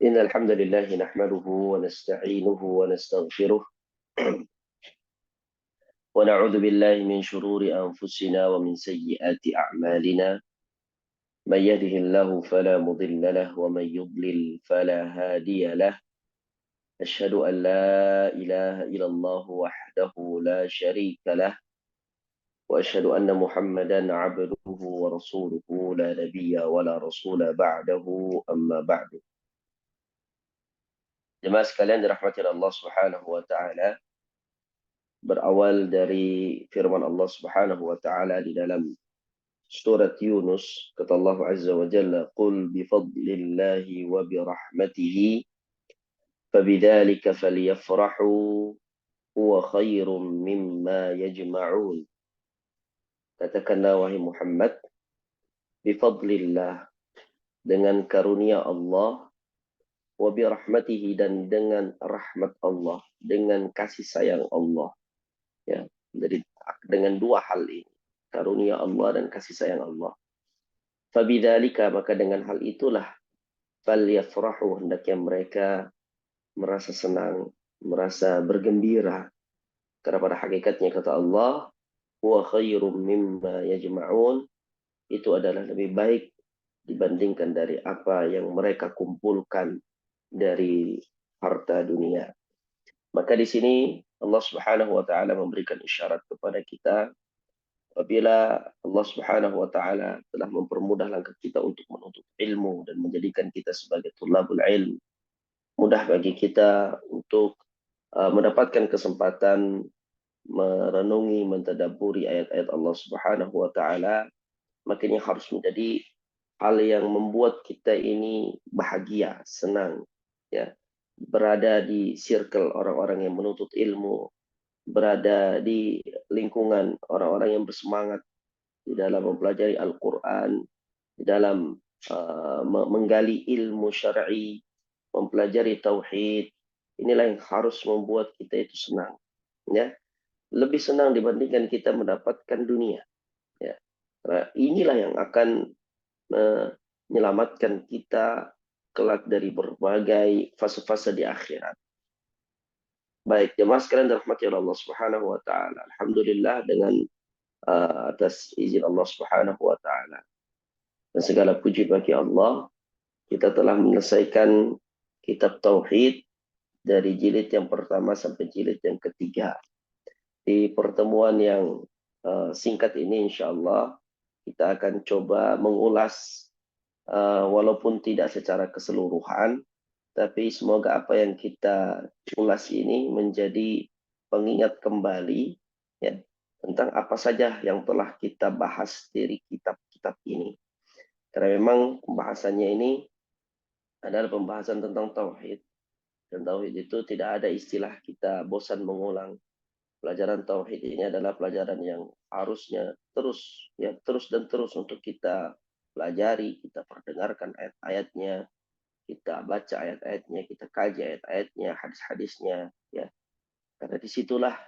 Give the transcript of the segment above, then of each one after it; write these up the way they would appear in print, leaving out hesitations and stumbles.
إن الحمد لله نحمده ونستعينه ونستغفره ونعوذ بالله من شرور أنفسنا ومن سيئات أعمالنا. من يهده الله فلا مضل له ومن يضلل فلا هادي له. أشهد أن لا إله إلا الله وحده لا شريك له، وأشهد أن محمدا عبده ورسوله لا نبي ولا رسول بعده. أما بعد. Jemaah sekalian dirahmati Allah Subhanahu wa taala, berawal dari firman Allah Subhanahu wa taala di dalam surat Yunus, kata Allah Azza wa Jalla, "Qul bi fadlillahi wa bi rahmatihi fabidzalika falyafrahu huwa khairum mimma yajma'un." Katakanlah wahai Muhammad, bi fadlillah, dengan karunia Allah, wa bi rahmatihi, dan dengan rahmat Allah, dengan kasih sayang Allah. Ya, jadi dengan dua hal ini, karunia Allah dan kasih sayang Allah. Fabidzalika, maka dengan hal itulah, falyafrahu, hendaknya mereka merasa senang, merasa bergembira. Karena pada hakikatnya kata Allah, huwa khairum mimma yajma'un, itu adalah lebih baik dibandingkan dari apa yang mereka kumpulkan dari harta dunia. Maka di sini Allah Subhanahu wa taala memberikan isyarat kepada kita apabila Allah Subhanahu wa taala telah mempermudah langkah kita untuk menuntut ilmu dan menjadikan kita sebagai tulabul ilm, mudah bagi kita untuk mendapatkan kesempatan merenungi, mentadabburi ayat-ayat Allah Subhanahu wa taala, makanya harus menjadi hal yang membuat kita ini bahagia, senang, ya, berada di circle orang-orang yang menuntut ilmu, berada di lingkungan orang-orang yang bersemangat di dalam mempelajari Al-Quran, di dalam menggali ilmu syar'i, mempelajari tauhid. Inilah yang harus membuat kita itu senang, ya, lebih senang dibandingkan kita mendapatkan dunia, ya. Karena inilah yang akan menyelamatkan kita kelak dari berbagai fase-fase di akhirat. Baik, jemaah sekalian dirahmati Allah Subhanahu wa taala. Alhamdulillah, dengan atas izin Allah Subhanahu wa taala dan segala puji bagi Allah, kita telah menyelesaikan kitab tauhid dari jilid yang pertama sampai jilid yang ketiga. Di pertemuan yang singkat ini insyaallah kita akan coba mengulas walaupun tidak secara keseluruhan, tapi semoga apa yang kita ulas ini menjadi pengingat kembali, ya, tentang apa saja yang telah kita bahas dari kitab-kitab ini. Karena memang pembahasannya ini adalah pembahasan tentang tauhid. Dan tauhid itu tidak ada istilah kita bosan mengulang. Pelajaran tauhid ini adalah pelajaran yang harusnya terus, ya, terus dan terus untuk kita pelajari, kita perdengarkan ayat-ayatnya, kita baca ayat-ayatnya, kita kaji ayat-ayatnya, hadis-hadisnya, ya. Karena disitulah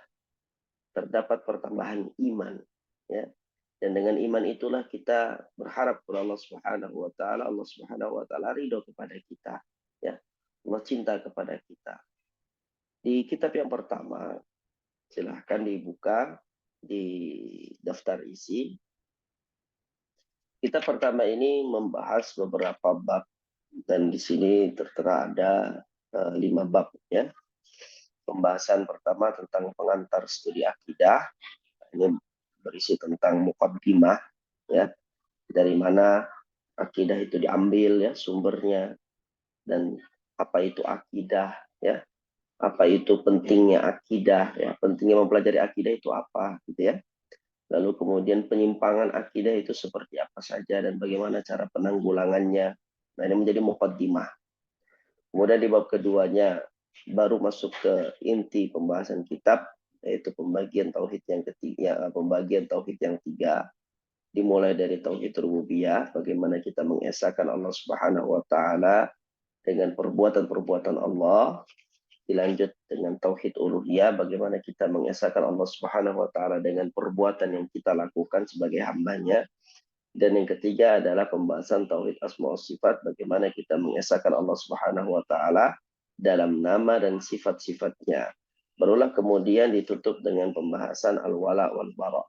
terdapat pertambahan iman, ya. Dan dengan iman itulah kita berharap kepada Allah Subhanahu wa taala, Allah Subhanahu wa taala ridho kepada kita, ya. Allah cinta kepada kita. Di kitab yang pertama, silahkan dibuka di daftar isi. Kitab pertama ini membahas beberapa bab, dan di sini tertera ada 5 bab, ya. Pembahasan pertama tentang pengantar studi akidah. Ini berisi tentang muqaddimah, ya, dari mana akidah itu diambil, ya, sumbernya, dan apa itu akidah, ya, apa itu pentingnya akidah, ya, pentingnya mempelajari akidah itu apa, gitu, ya. Lalu kemudian penyimpangan akidah itu seperti apa saja dan bagaimana cara penanggulangannya. Nah, ini menjadi muqaddimah. Kemudian di bab keduanya baru masuk ke inti pembahasan kitab, yaitu pembagian tauhid yang ketiga, pembagian tauhid yang tiga, dimulai dari tauhid rububiyah, bagaimana kita mengesahkan Allah Subhanahu wa taala dengan perbuatan-perbuatan Allah, dilanjut dengan tauhid uluhiyah, bagaimana kita mengesahkan Allah Subhanahu wa taala dengan perbuatan yang kita lakukan sebagai hambanya, Dan yang ketiga adalah pembahasan tauhid asma wa sifat, bagaimana kita mengesahkan Allah Subhanahu wa taala dalam nama dan sifat-sifatnya. Barulah kemudian ditutup dengan pembahasan al-wala wal bara.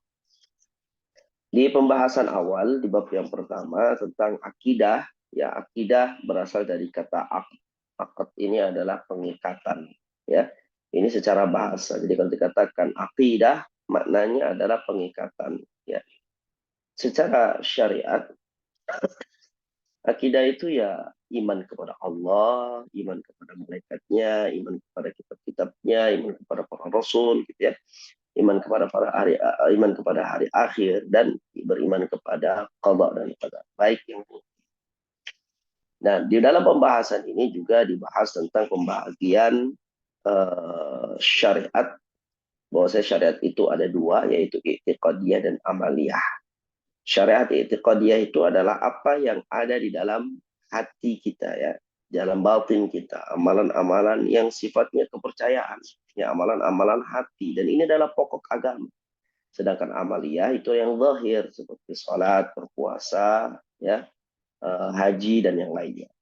Di pembahasan awal di bab yang pertama tentang akidah, ya akidah berasal dari kata aqd. Aqd ini adalah pengikatan, ya. Ini secara bahasa. Jadi kalau dikatakan akidah, maknanya adalah pengikatan, ya. Secara syariat, akidah itu ya iman kepada Allah, iman kepada malaikatnya, iman kepada kitab-kitabnya, iman kepada para rasul, gitu ya. Iman kepada hari akhir, dan beriman kepada qada dan qadar, baik yang buruk. Nah, di dalam pembahasan ini juga dibahas tentang pembagian syariat, bahwa syariat itu ada dua, yaitu i'tiqadiyah dan amaliyah. Syariat i'tiqadiyah itu adalah apa yang ada di dalam hati kita, ya, dalam batin kita, amalan-amalan yang sifatnya kepercayaan, ya, amalan-amalan hati, dan ini adalah pokok agama. Sedangkan amaliyah itu yang zahir, seperti salat, berpuasa, ya, haji dan yang lainnya.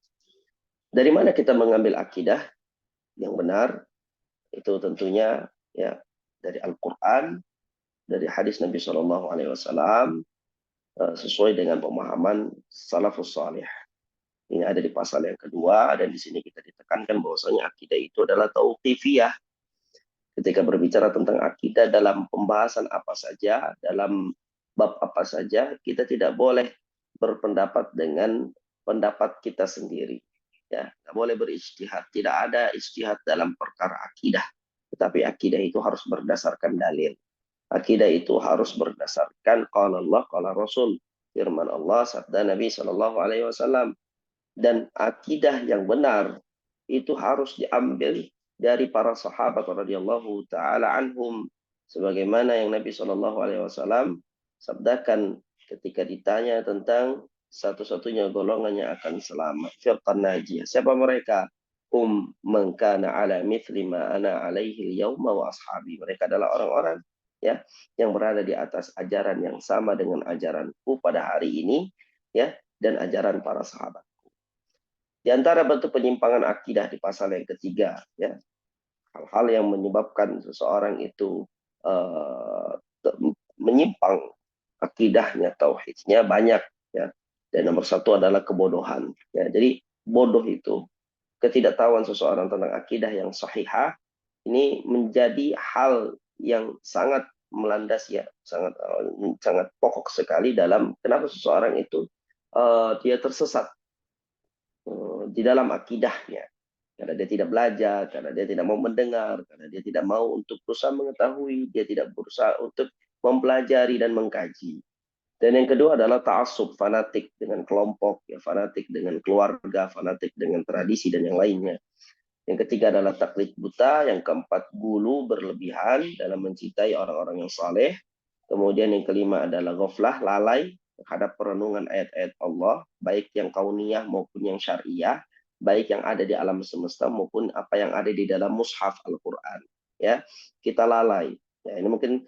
Dari mana kita mengambil akidah yang benar? Itu tentunya ya dari Al-Qur'an, dari hadis Nabi Shallallahu alaihi wasallam, sesuai dengan pemahaman salafus salih. Ini ada di pasal yang kedua, dan di sini kita ditekankan bahwasanya akidah itu adalah tauqifiyah. Ketika berbicara tentang akidah dalam pembahasan apa saja, dalam bab apa saja, kita tidak boleh berpendapat dengan pendapat kita sendiri. Ya, nggak boleh berijtihad. Tidak ada ijtihad dalam perkara akidah. Tetapi akidah itu harus berdasarkan dalil. Akidah itu harus berdasarkan qala Allah, qala Rasul, firman Allah, sabda Nabi Shallallahu alaihi wasallam. Dan akidah yang benar itu harus diambil dari para sahabat radhiyallahu taala anhum, sebagaimana yang Nabi Shallallahu alaihi wasallam sabdakan ketika ditanya tentang satu-satunya golongan yang akan selamat, firqan najiyah. Siapa mereka? Man kana ala mithli ma ana alaihi al-yawma wa ashabi. Mereka adalah orang-orang, ya, yang berada di atas ajaran yang sama dengan ajaranku pada hari ini, ya, dan ajaran para sahabat. Di antara bentuk penyimpangan akidah di pasal yang ketiga, ya, hal-hal yang menyebabkan seseorang itu menyimpang akidahnya, tauhidnya banyak, ya. Dan nomor satu adalah kebodohan, ya. Jadi bodoh itu, ketidaktahuan seseorang tentang akidah yang sahihah, ini menjadi hal yang sangat melandas, ya, sangat pokok sekali dalam kenapa seseorang itu dia tersesat di dalam akidahnya. Karena dia tidak belajar, karena dia tidak mau mendengar, karena dia tidak mau untuk berusaha mengetahui, dia tidak berusaha untuk mempelajari dan mengkaji. Dan yang kedua adalah ta'assub, fanatik dengan kelompok, ya, fanatik dengan keluarga, fanatik dengan tradisi dan yang lainnya. Yang ketiga adalah taklid buta, yang keempat gulu berlebihan dalam mencintai orang-orang yang saleh. Kemudian yang kelima adalah ghaflah, lalai terhadap perenungan ayat-ayat Allah, baik yang kauniyah maupun yang syariah, baik yang ada di alam semesta maupun apa yang ada di dalam mushaf Al-Quran. Ya, kita lalai. Ya, ini mungkin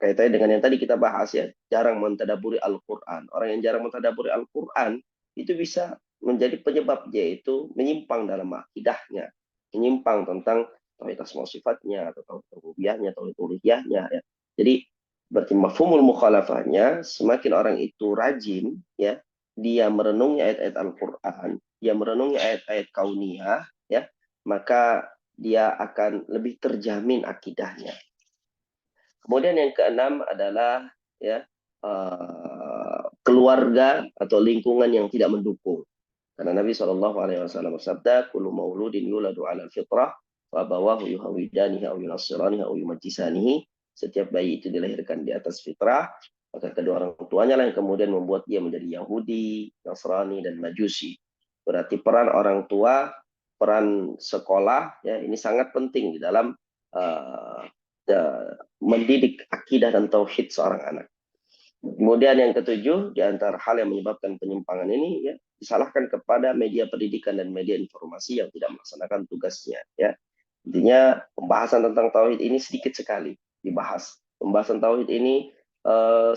kaitannya dengan yang tadi kita bahas, ya, jarang mentadaburi Al-Quran. Orang yang jarang mentadaburi Al-Quran itu bisa menjadi penyebab yaitu menyimpang dalam akidahnya, menyimpang tentang tauhid asma sifatnya atau tauhid rububiyahnya, tauhid uluhiyahnya, ya. Jadi berarti mafhumul mukhalafahnya, semakin orang itu rajin, ya, dia merenungi ayat-ayat Al-Qur'an, dia merenungi ayat-ayat kauniyah, ya, maka dia akan lebih terjamin akidahnya. Kemudian yang keenam adalah, ya, keluarga atau lingkungan yang tidak mendukung. Karena Nabi Shallallahu alaihi wasallam bersabda, "Kullu mauludin yuladu 'alal fitrah, wa abawahu yuhawidanihi aw yunassiranihi aw yumajjisanihi." Setiap bayi itu dilahirkan di atas fitrah, maka kedua orang tuanya lah yang kemudian membuat dia menjadi Yahudi, Nasrani, dan Majusi. Berarti peran orang tua, peran sekolah, ya, ini sangat penting di dalam mendidik akidah dan tauhid seorang anak. Kemudian yang ketujuh, di antara hal yang menyebabkan penyimpangan ini, ya, disalahkan kepada media pendidikan dan media informasi yang tidak melaksanakan tugasnya, ya. Intinya pembahasan tentang tauhid ini sedikit sekali dibahas. Pembahasan tauhid ini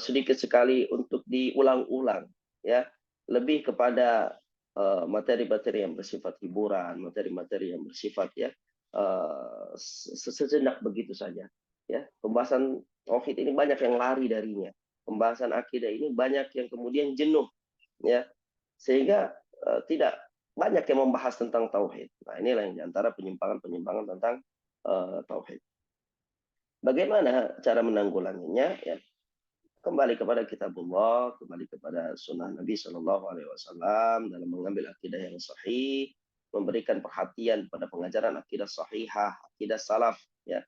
sedikit sekali untuk diulang-ulang, ya, lebih kepada materi-materi yang bersifat hiburan, materi-materi yang bersifat ya sejenak begitu saja. Ya, pembahasan tauhid ini banyak yang lari darinya. Pembahasan akidah ini banyak yang kemudian jenuh, ya, sehingga tidak banyak yang membahas tentang tauhid. Nah, inilah yang diantara penyimpangan-penyimpangan tentang tauhid. Bagaimana cara menanggulanginya? Ya, kembali kepada kitabullah, kembali kepada sunnah Nabi Shallallahu Alaihi Wasallam dalam mengambil akidah yang sahih, memberikan perhatian pada pengajaran akidah sahihah, akidah salaf, ya.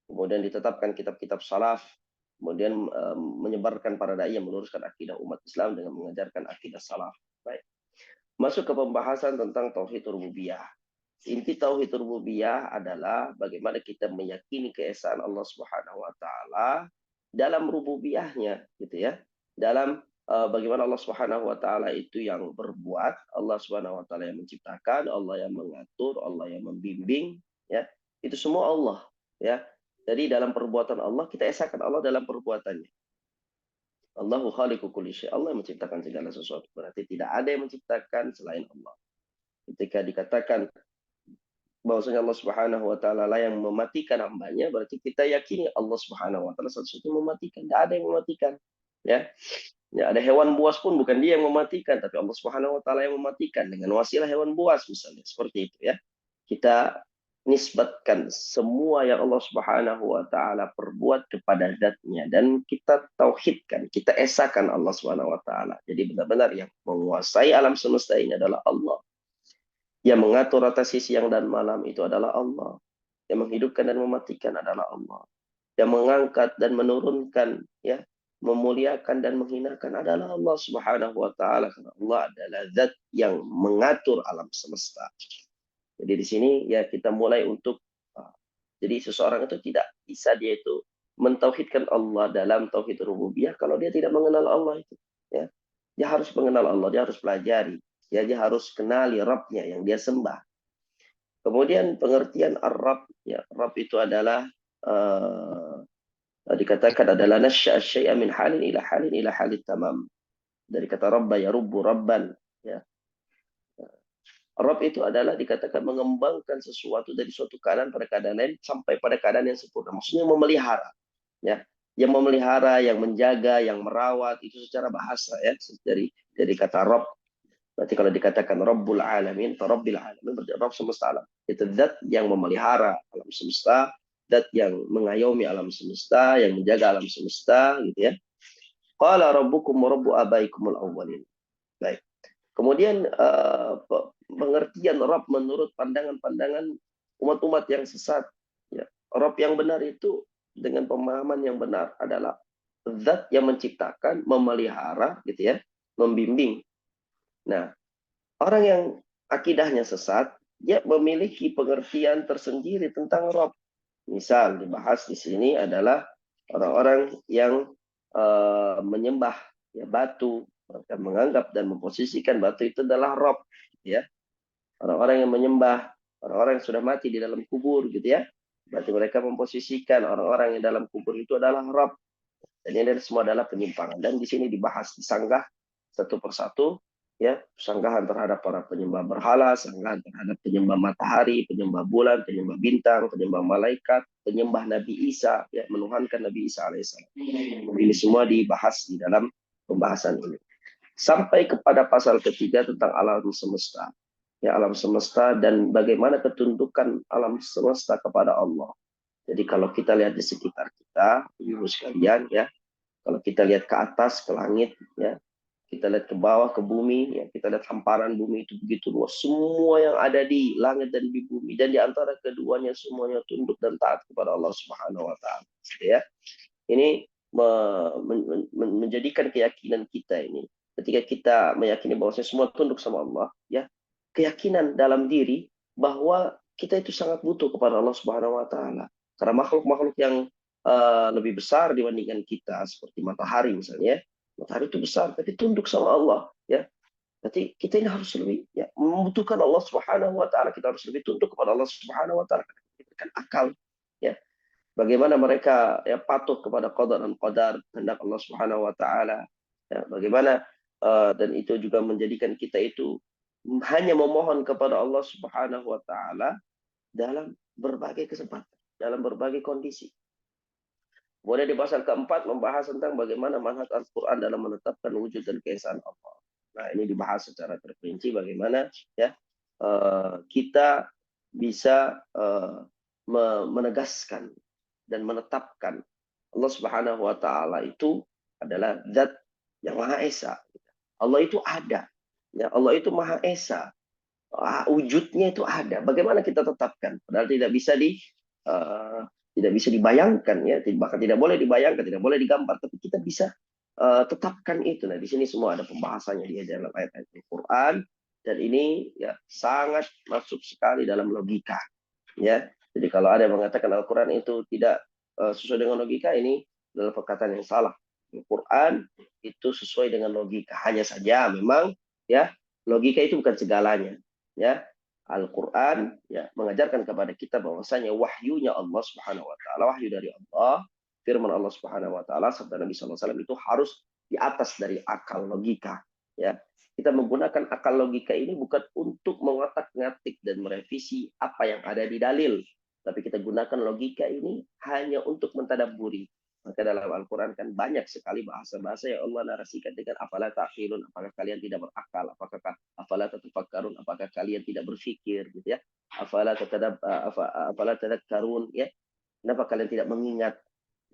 Kemudian ditetapkan kitab-kitab salaf, kemudian menyebarkan para dai yang meluruskan akidah umat Islam dengan mengajarkan akidah salaf. Baik. Masuk ke pembahasan tentang tauhid rububiyah. Inti tauhid rububiyah adalah bagaimana kita meyakini keesaan Allah Subhanahu wa taala dalam rububiyahnya, gitu ya. Dalam bagaimana Allah Subhanahu wa taala itu yang berbuat, Allah Subhanahu wa taala yang menciptakan, Allah yang mengatur, Allah yang membimbing, ya. Itu semua Allah, ya. Jadi dalam perbuatan Allah kita esakan Allah dalam perbuatannya. Allahu khaliqu kulli syai'. Allah yang menciptakan segala sesuatu. Berarti tidak ada yang menciptakan selain Allah. Ketika dikatakan bahwasanya Allah Subhanahu wa taala lah yang mematikan hambanya, berarti kita yakini Allah Subhanahu wa taala satu-satunya mematikan, tidak ada yang mematikan, ya. Ya, ada hewan buas pun bukan dia yang mematikan, tapi Allah Subhanahu wa taala yang mematikan dengan wasilah hewan buas misalnya, seperti itu, ya. Kita nisbatkan semua yang Allah Subhanahu wa taala perbuat kepada zatnya dan kita tauhidkan, kita esakan Allah Subhanahu wa taala. Jadi benar-benar yang menguasai alam semesta ini adalah Allah. Yang mengatur rotasi siang dan malam itu adalah Allah. Yang menghidupkan dan mematikan adalah Allah. Yang mengangkat dan menurunkan, ya, memuliakan dan menghinakan adalah Allah Subhanahu wa taala. Karena Allah adalah zat yang mengatur alam semesta. Jadi di sini ya kita mulai untuk jadi seseorang itu tidak bisa dia itu mentauhidkan Allah dalam tauhid rububiyah kalau dia tidak mengenal Allah itu, ya. Dia harus mengenal Allah, dia harus pelajari. Ya, dia harus kenali Rabb-nya yang dia sembah. Kemudian pengertian Ar-Rabb, ya, Rabb itu adalah dikatakan adalah nasya syai'a min halin ila halin tamam. Dari kata Rabba ya rubbu rabban, ya. Rabb itu adalah dikatakan mengembangkan sesuatu dari suatu keadaan pada keadaan lain sampai pada keadaan yang sempurna. Maksudnya memelihara, ya. Yang memelihara, yang menjaga, yang merawat itu secara bahasa, ya, dari kata Rabb. Berarti kalau dikatakan Rabbul Alamin atau Rabbil Alamin, berarti Rabb semesta alam. Itu zat yang memelihara alam semesta, zat yang mengayomi alam semesta, yang menjaga alam semesta, gitu ya. Qala rabbukum wa rabbu abaikumul awwalin. Baik. Kemudian pengertian Rabb menurut pandangan-pandangan umat-umat yang sesat. Ya. Rabb yang benar itu dengan pemahaman yang benar adalah zat yang menciptakan, memelihara, gitu ya, membimbing. Nah, orang yang akidahnya sesat, dia memiliki pengertian tersendiri tentang Rabb. Misal dibahas di sini adalah orang-orang yang menyembah, ya, batu, mereka menganggap dan memposisikan batu itu adalah Rabb, ya. Orang-orang yang menyembah orang-orang yang sudah mati di dalam kubur, gitu ya. Berarti mereka memposisikan orang-orang yang dalam kubur itu adalah Rabb. Dan ini semua adalah penyimpangan. Dan di sini dibahas, disanggah satu persatu, ya, sanggahan terhadap para penyembah berhala, sanggahan terhadap penyembah matahari, penyembah bulan, penyembah bintang, penyembah malaikat, penyembah Nabi Isa, ya, menuhankan Nabi Isa alaihissalam. Ini semua dibahas di dalam pembahasan ini. Sampai kepada pasal ketiga tentang alam semesta. Ya, alam semesta dan bagaimana ketundukan alam semesta kepada Allah. Jadi kalau kita lihat di sekitar kita, ibu sekalian, ya, kalau kita lihat ke atas, ke langit, ya, kita lihat ke bawah, ke bumi, ya, kita lihat hamparan bumi itu begitu luas. Semua yang ada di langit dan di bumi, dan di antara keduanya semuanya tunduk dan taat kepada Allah Subhanahu wa taala. Ya. Ini menjadikan keyakinan kita ini. Ketika kita meyakini bahwa semua tunduk sama Allah, ya, keyakinan dalam diri bahwa kita itu sangat butuh kepada Allah Subhanahu wa taala. Karena makhluk-makhluk yang lebih besar dibandingkan kita, seperti matahari misalnya, matahari itu besar, tapi tunduk sama Allah, ya. Berarti kita ini harus lebih, ya, membutuhkan Allah Subhanahu wa taala, kita harus lebih tunduk kepada Allah Subhanahu wa taala, kita kan akal, ya. bagaimana mereka ya patuh kepada qada dan qadar kehendak Allah Subhanahu wa taala. Ya, bagaimana dan itu juga menjadikan kita itu hanya memohon kepada Allah Subhanahu wa taala dalam berbagai kesempatan, dalam berbagai kondisi. Kemudian di pasal keempat membahas tentang bagaimana manhaj Al-Quran dalam menetapkan wujud dan keesaan Allah. Nah, ini dibahas secara terperinci bagaimana ya kita bisa menegaskan dan menetapkan Allah Subhanahu wa taala itu adalah zat yang Maha Esa. Allah itu ada. Ya, Allah itu Maha Esa. Wujudnya itu ada. Bagaimana kita tetapkan? Padahal tidak bisa dibayangkan ya, bahkan tidak boleh dibayangkan, tidak boleh digambar, tapi kita bisa tetapkan itu. Nah, di sini semua ada pembahasannya di dalam ayat-ayat Al-Quran dan ini ya sangat masuk sekali dalam logika. Ya, jadi kalau ada yang mengatakan Al-Quran itu tidak sesuai dengan logika, ini adalah perkataan yang salah. Al-Quran itu sesuai dengan logika. Hanya saja memang ya logika itu bukan segalanya. Ya, Al-Quran ya mengajarkan kepada kita bahwasanya wahyunya Allah Subhanahu wa taala, wahyu dari Allah, firman Allah Subhanahu wa taala sabda Nabi sallallahu alaihi wasallam itu harus di atas dari akal logika, ya. Kita menggunakan akal logika ini bukan untuk mengotak-ngatik dan merevisi apa yang ada di dalil, tapi kita gunakan logika ini hanya untuk mentadabburi. Maka dalam Al-Quran kan banyak sekali bahasa-bahasa yang Allah narasikan dengan afala ta'qilun, apakah kalian tidak berakal, apakah afala tatafakkarun, apakah kalian tidak berpikir gitu ya. Afala tadakkarun ya. Kenapa kalian tidak mengingat?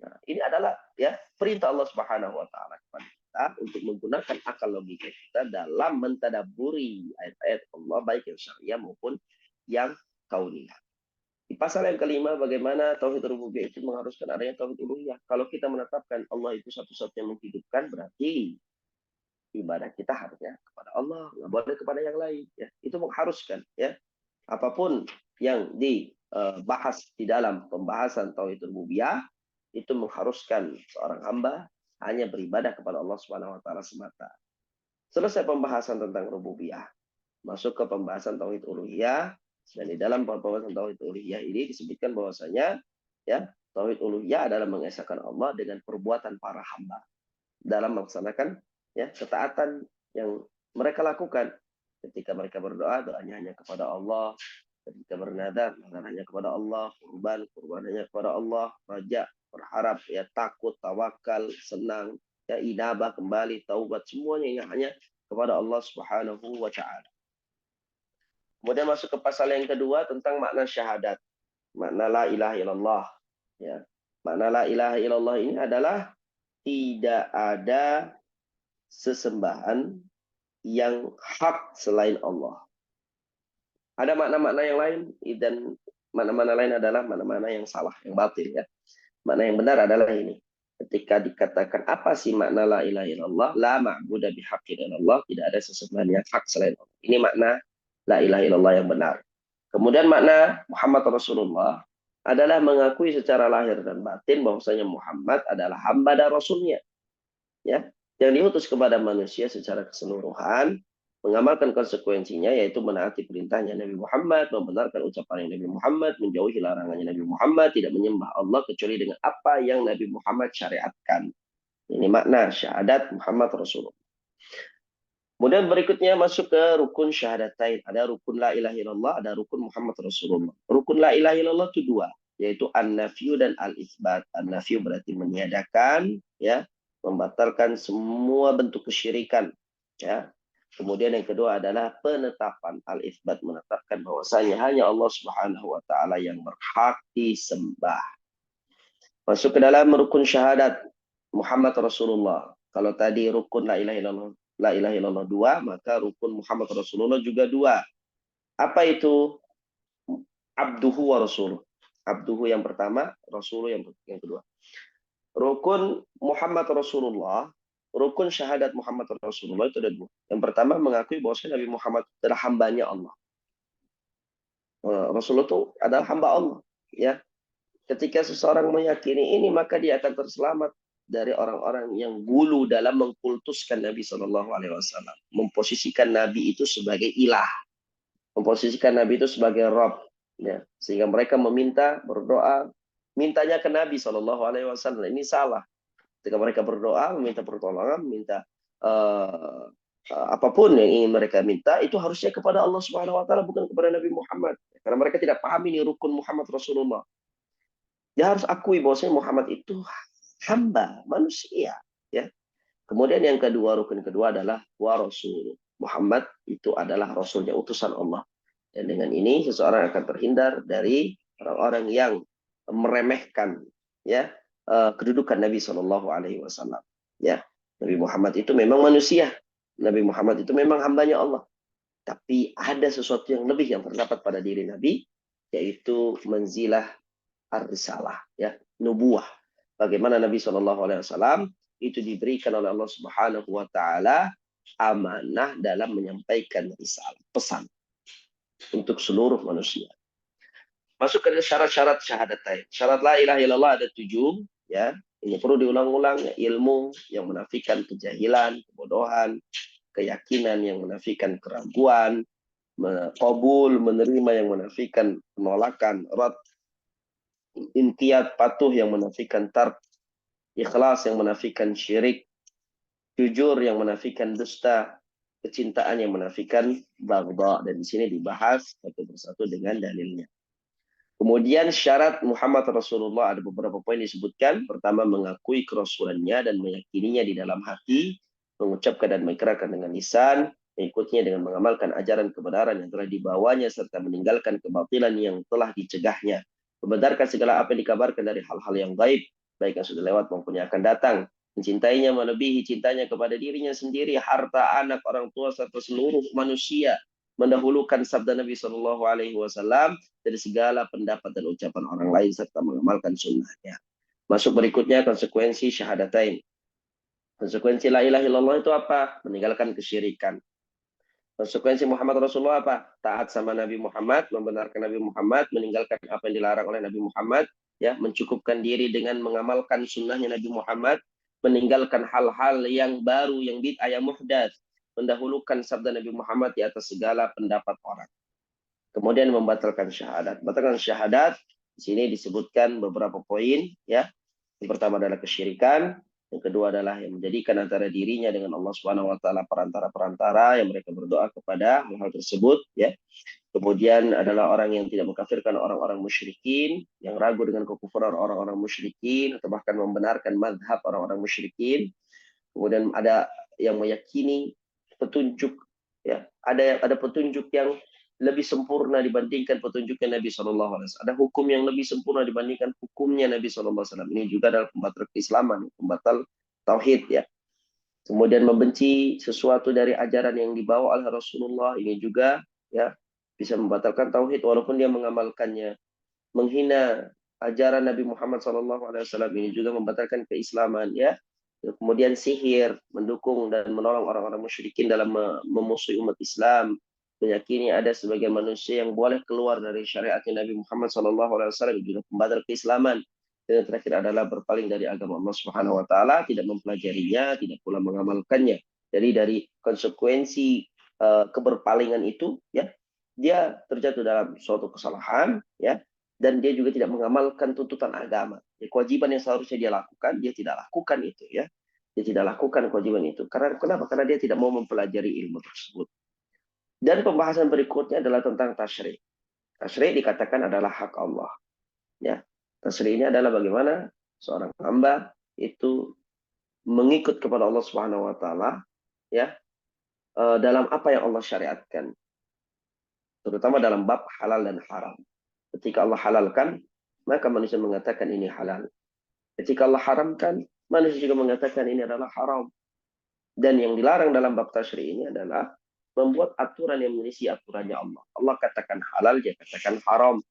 Nah, ini adalah ya perintah Allah Subhanahu wa taala kepada kita untuk menggunakan akal logika kita dalam mentadabburi ayat-ayat Allah baik yang syariah maupun yang kauniyah. Di pasal yang kelima, bagaimana tauhid rububiyah itu mengharuskan adanya tauhid uluhiyah. Kalau kita menetapkan Allah itu satu-satunya menghidupkan, berarti ibadah kita harusnya kepada Allah, nggak boleh kepada yang lain. Ya, itu mengharuskan. Ya, apapun yang dibahas di dalam pembahasan tauhid rububiyah itu mengharuskan seorang hamba hanya beribadah kepada Allah Subhanahu Wa Taala semata. Selesai pembahasan tentang rububiyah, masuk ke pembahasan tauhid uluhiyah. Dan di dalam pembahasan tauhid uluhiyah ini disebutkan bahwasanya ya tauhid uluhiyah adalah mengesahkan Allah dengan perbuatan para hamba dalam melaksanakan ya ketaatan yang mereka lakukan. Ketika mereka berdoa, doanya hanya kepada Allah. Ketika bernadar, nadar hanya kepada Allah. Kurban hanya kepada Allah. Raja, berharap, ya takut, tawakal, senang, ya inabah, kembali, taubat, semuanya yang hanya kepada Allah Subhanahu wa taala. Kemudian masuk ke pasal yang kedua tentang makna syahadat. Makna la ilaha illallah. Ya. Makna la ilaha illallah ini adalah tidak ada sesembahan yang hak selain Allah. Ada makna-makna yang lain dan makna-makna lain adalah makna-makna yang salah, yang batil ya. Makna yang benar adalah ini. Ketika dikatakan apa sih makna la ilaha illallah? La ma'budu bihaqqin illallah, tidak ada sesembahan yang hak selain Allah. Ini makna la ilaha illallah yang benar. Kemudian makna Muhammad Rasulullah adalah mengakui secara lahir dan batin bahwasanya Muhammad adalah hamba dan rasulnya. Ya, yang diutus kepada manusia secara keseluruhan, mengamalkan konsekuensinya yaitu menaati perintahnya Nabi Muhammad, membenarkan ucapan Nabi Muhammad, menjauhi larangannya Nabi Muhammad, tidak menyembah Allah kecuali dengan apa yang Nabi Muhammad syariatkan. Ini makna syahadat Muhammad Rasulullah. Kemudian berikutnya masuk ke rukun syahadatain. Ada rukun la ilaha illallah, ada rukun Muhammad Rasulullah. Rukun la ilaha illallah itu dua, yaitu an-nafyu dan al-isbat. An-nafyu berarti meniadakan, ya, membatalkan semua bentuk kesyirikan, ya. Kemudian yang kedua adalah penetapan, al-isbat, menetapkan bahwasanya hanya Allah Subhanahu wa taala yang berhak disembah. Masuk ke dalam rukun syahadat Muhammad Rasulullah. Kalau tadi rukun la ilaha illallah dua, maka rukun Muhammad Rasulullah juga dua. Apa itu? Abduhu wa rasuluh. Abduhu yang pertama, rasuluh yang kedua. Rukun Muhammad Rasulullah, rukun syahadat Muhammad Rasulullah itu ada dua. Yang pertama mengakui bahwa Nabi Muhammad adalah hambanya Allah. Rasulullah itu adalah hamba Allah. Ya, ketika seseorang meyakini ini, maka dia akan terselamat dari orang-orang yang gulu dalam mengkultuskan Nabi Shallallahu Alaihi Wasallam, memposisikan Nabi itu sebagai ilah, memposisikan Nabi itu sebagai Rabb, ya, sehingga mereka meminta, berdoa mintanya ke Nabi SAW. Ini salah. Ketika mereka berdoa, meminta pertolongan, minta apapun yang ingin mereka minta, itu harusnya kepada Allah Subhanahu Wa Taala, bukan kepada Nabi Muhammad. Karena mereka tidak paham ini rukun Muhammad Rasulullah. Dia harus akui bahwasanya Muhammad itu hamba, manusia. Ya. Kemudian yang kedua, rukun kedua adalah wa rasul. Muhammad itu adalah rasulnya, utusan Allah. Dan dengan ini seseorang akan terhindar dari orang-orang yang meremehkan ya kedudukan Nabi Shallallahu Alaihi Wasallam. Ya, Nabi Muhammad itu memang manusia. Nabi Muhammad itu memang hambanya Allah. Tapi ada sesuatu yang lebih yang terdapat pada diri Nabi, yaitu manzilah ar-risalah, ya, nubuah. Bagaimana Nabi Shallallahu Alaihi Wasallam itu diberikan oleh Allah Subhanahu Wa Taala amanah dalam menyampaikan risalah, pesan untuk seluruh manusia. Masuk ke syarat-syarat syahadatain. Syarat la ilaha illallah ada 7, ya. Ini perlu diulang-ulang, ya. Ilmu yang menafikan kejahilan, kebodohan, keyakinan yang menafikan keraguan, qabul menerima yang menafikan penolakan, rad inqiyad patuh yang menafikan tark, ikhlas yang menafikan syirik, jujur yang menafikan dusta, kecintaan yang menafikan baghdha. Dan di sini dibahas satu persatu dengan dalilnya. Kemudian syarat Muhammad Rasulullah ada beberapa poin disebutkan. Pertama, mengakui kerasulannya dan meyakininya di dalam hati, mengucapkan dan mengikrarkan dengan lisan, mengikutinya dengan mengamalkan ajaran kebenaran yang telah dibawanya, serta meninggalkan kebatilan yang telah dicegahnya. Membenarkan segala apa yang dikabarkan dari hal-hal yang gaib, baik yang sudah lewat maupun yang akan datang. Mencintainya melebihi cintanya kepada dirinya sendiri, harta, anak, orang tua, serta seluruh manusia. Mendahulukan sabda Nabi Shallallahu Alaihi Wasallam dari segala pendapat dan ucapan orang lain, serta mengamalkan sunnahnya. Masuk berikutnya konsekuensi syahadatain. Konsekuensi la ilaha illallah itu apa? Meninggalkan kesyirikan. Konsekuensi Muhammad Rasulullah apa? Taat sama Nabi Muhammad, membenarkan Nabi Muhammad, meninggalkan apa yang dilarang oleh Nabi Muhammad, ya, mencukupkan diri dengan mengamalkan sunnahnya Nabi Muhammad, meninggalkan hal-hal yang baru, yang bid'ah, yang muhdats, mendahulukan sabda Nabi Muhammad di atas segala pendapat orang. Kemudian membatalkan syahadat. Membatalkan syahadat di sini disebutkan beberapa poin, ya. Yang pertama adalah kesyirikan, yang kedua adalah yang menjadikan antara dirinya dengan Allah Subhanahu Wa Taala perantara-perantara yang mereka berdoa kepada hal-hal tersebut, ya. Kemudian adalah orang yang tidak mengkafirkan orang-orang musyrikin, yang ragu dengan kekufuran orang-orang musyrikin, atau bahkan membenarkan madhab orang-orang musyrikin. Kemudian ada yang meyakini petunjuk, ya. Ada petunjuk yang lebih sempurna dibandingkan petunjuknya Nabi Shallallahu Alaihi Wasallam. Ada hukum yang lebih sempurna dibandingkan hukumnya Nabi Shallallahu Alaihi Wasallam. Ini juga adalah pembatal keislaman, pembatal tauhid, ya. Kemudian membenci sesuatu dari ajaran yang dibawa oleh Rasulullah, ini juga, ya, bisa membatalkan tauhid walaupun dia mengamalkannya. Menghina ajaran Nabi Muhammad SAW, ini juga membatalkan keislaman, ya. Kemudian sihir, mendukung dan menolong orang-orang musyrikin dalam memusuhi umat Islam, meyakini ada sebagian manusia yang boleh keluar dari syariatnya Nabi Muhammad SAW, juga pembatal keislaman. Dan yang terakhir adalah berpaling dari agama Allah Subhanahu Wa Taala, tidak mempelajarinya, tidak pula mengamalkannya. Jadi dari konsekuensi keberpalingan itu, ya, dia terjatuh dalam suatu kesalahan, ya, dan dia juga tidak mengamalkan tuntutan agama. Ya, kewajiban yang seharusnya dia lakukan, dia tidak lakukan itu, ya. Dia tidak lakukan kewajiban itu. Karena kenapa? Karena dia tidak mau mempelajari ilmu tersebut. Dan pembahasan berikutnya adalah tentang tasyri'. Tasyri' dikatakan adalah hak Allah. Ya, tasyri' ini adalah bagaimana seorang hamba itu mengikut kepada Allah Subhanahu Wa Taala, ya, dalam apa yang Allah syariatkan, terutama dalam bab halal dan haram. Ketika Allah halalkan, maka manusia mengatakan ini halal. Ketika Allah haramkan, manusia juga mengatakan ini adalah haram. Dan yang dilarang dalam bab tasyri' ini adalah membuat aturan yang menyelisih aturannya Allah. Allah katakan halal, dia katakan haram.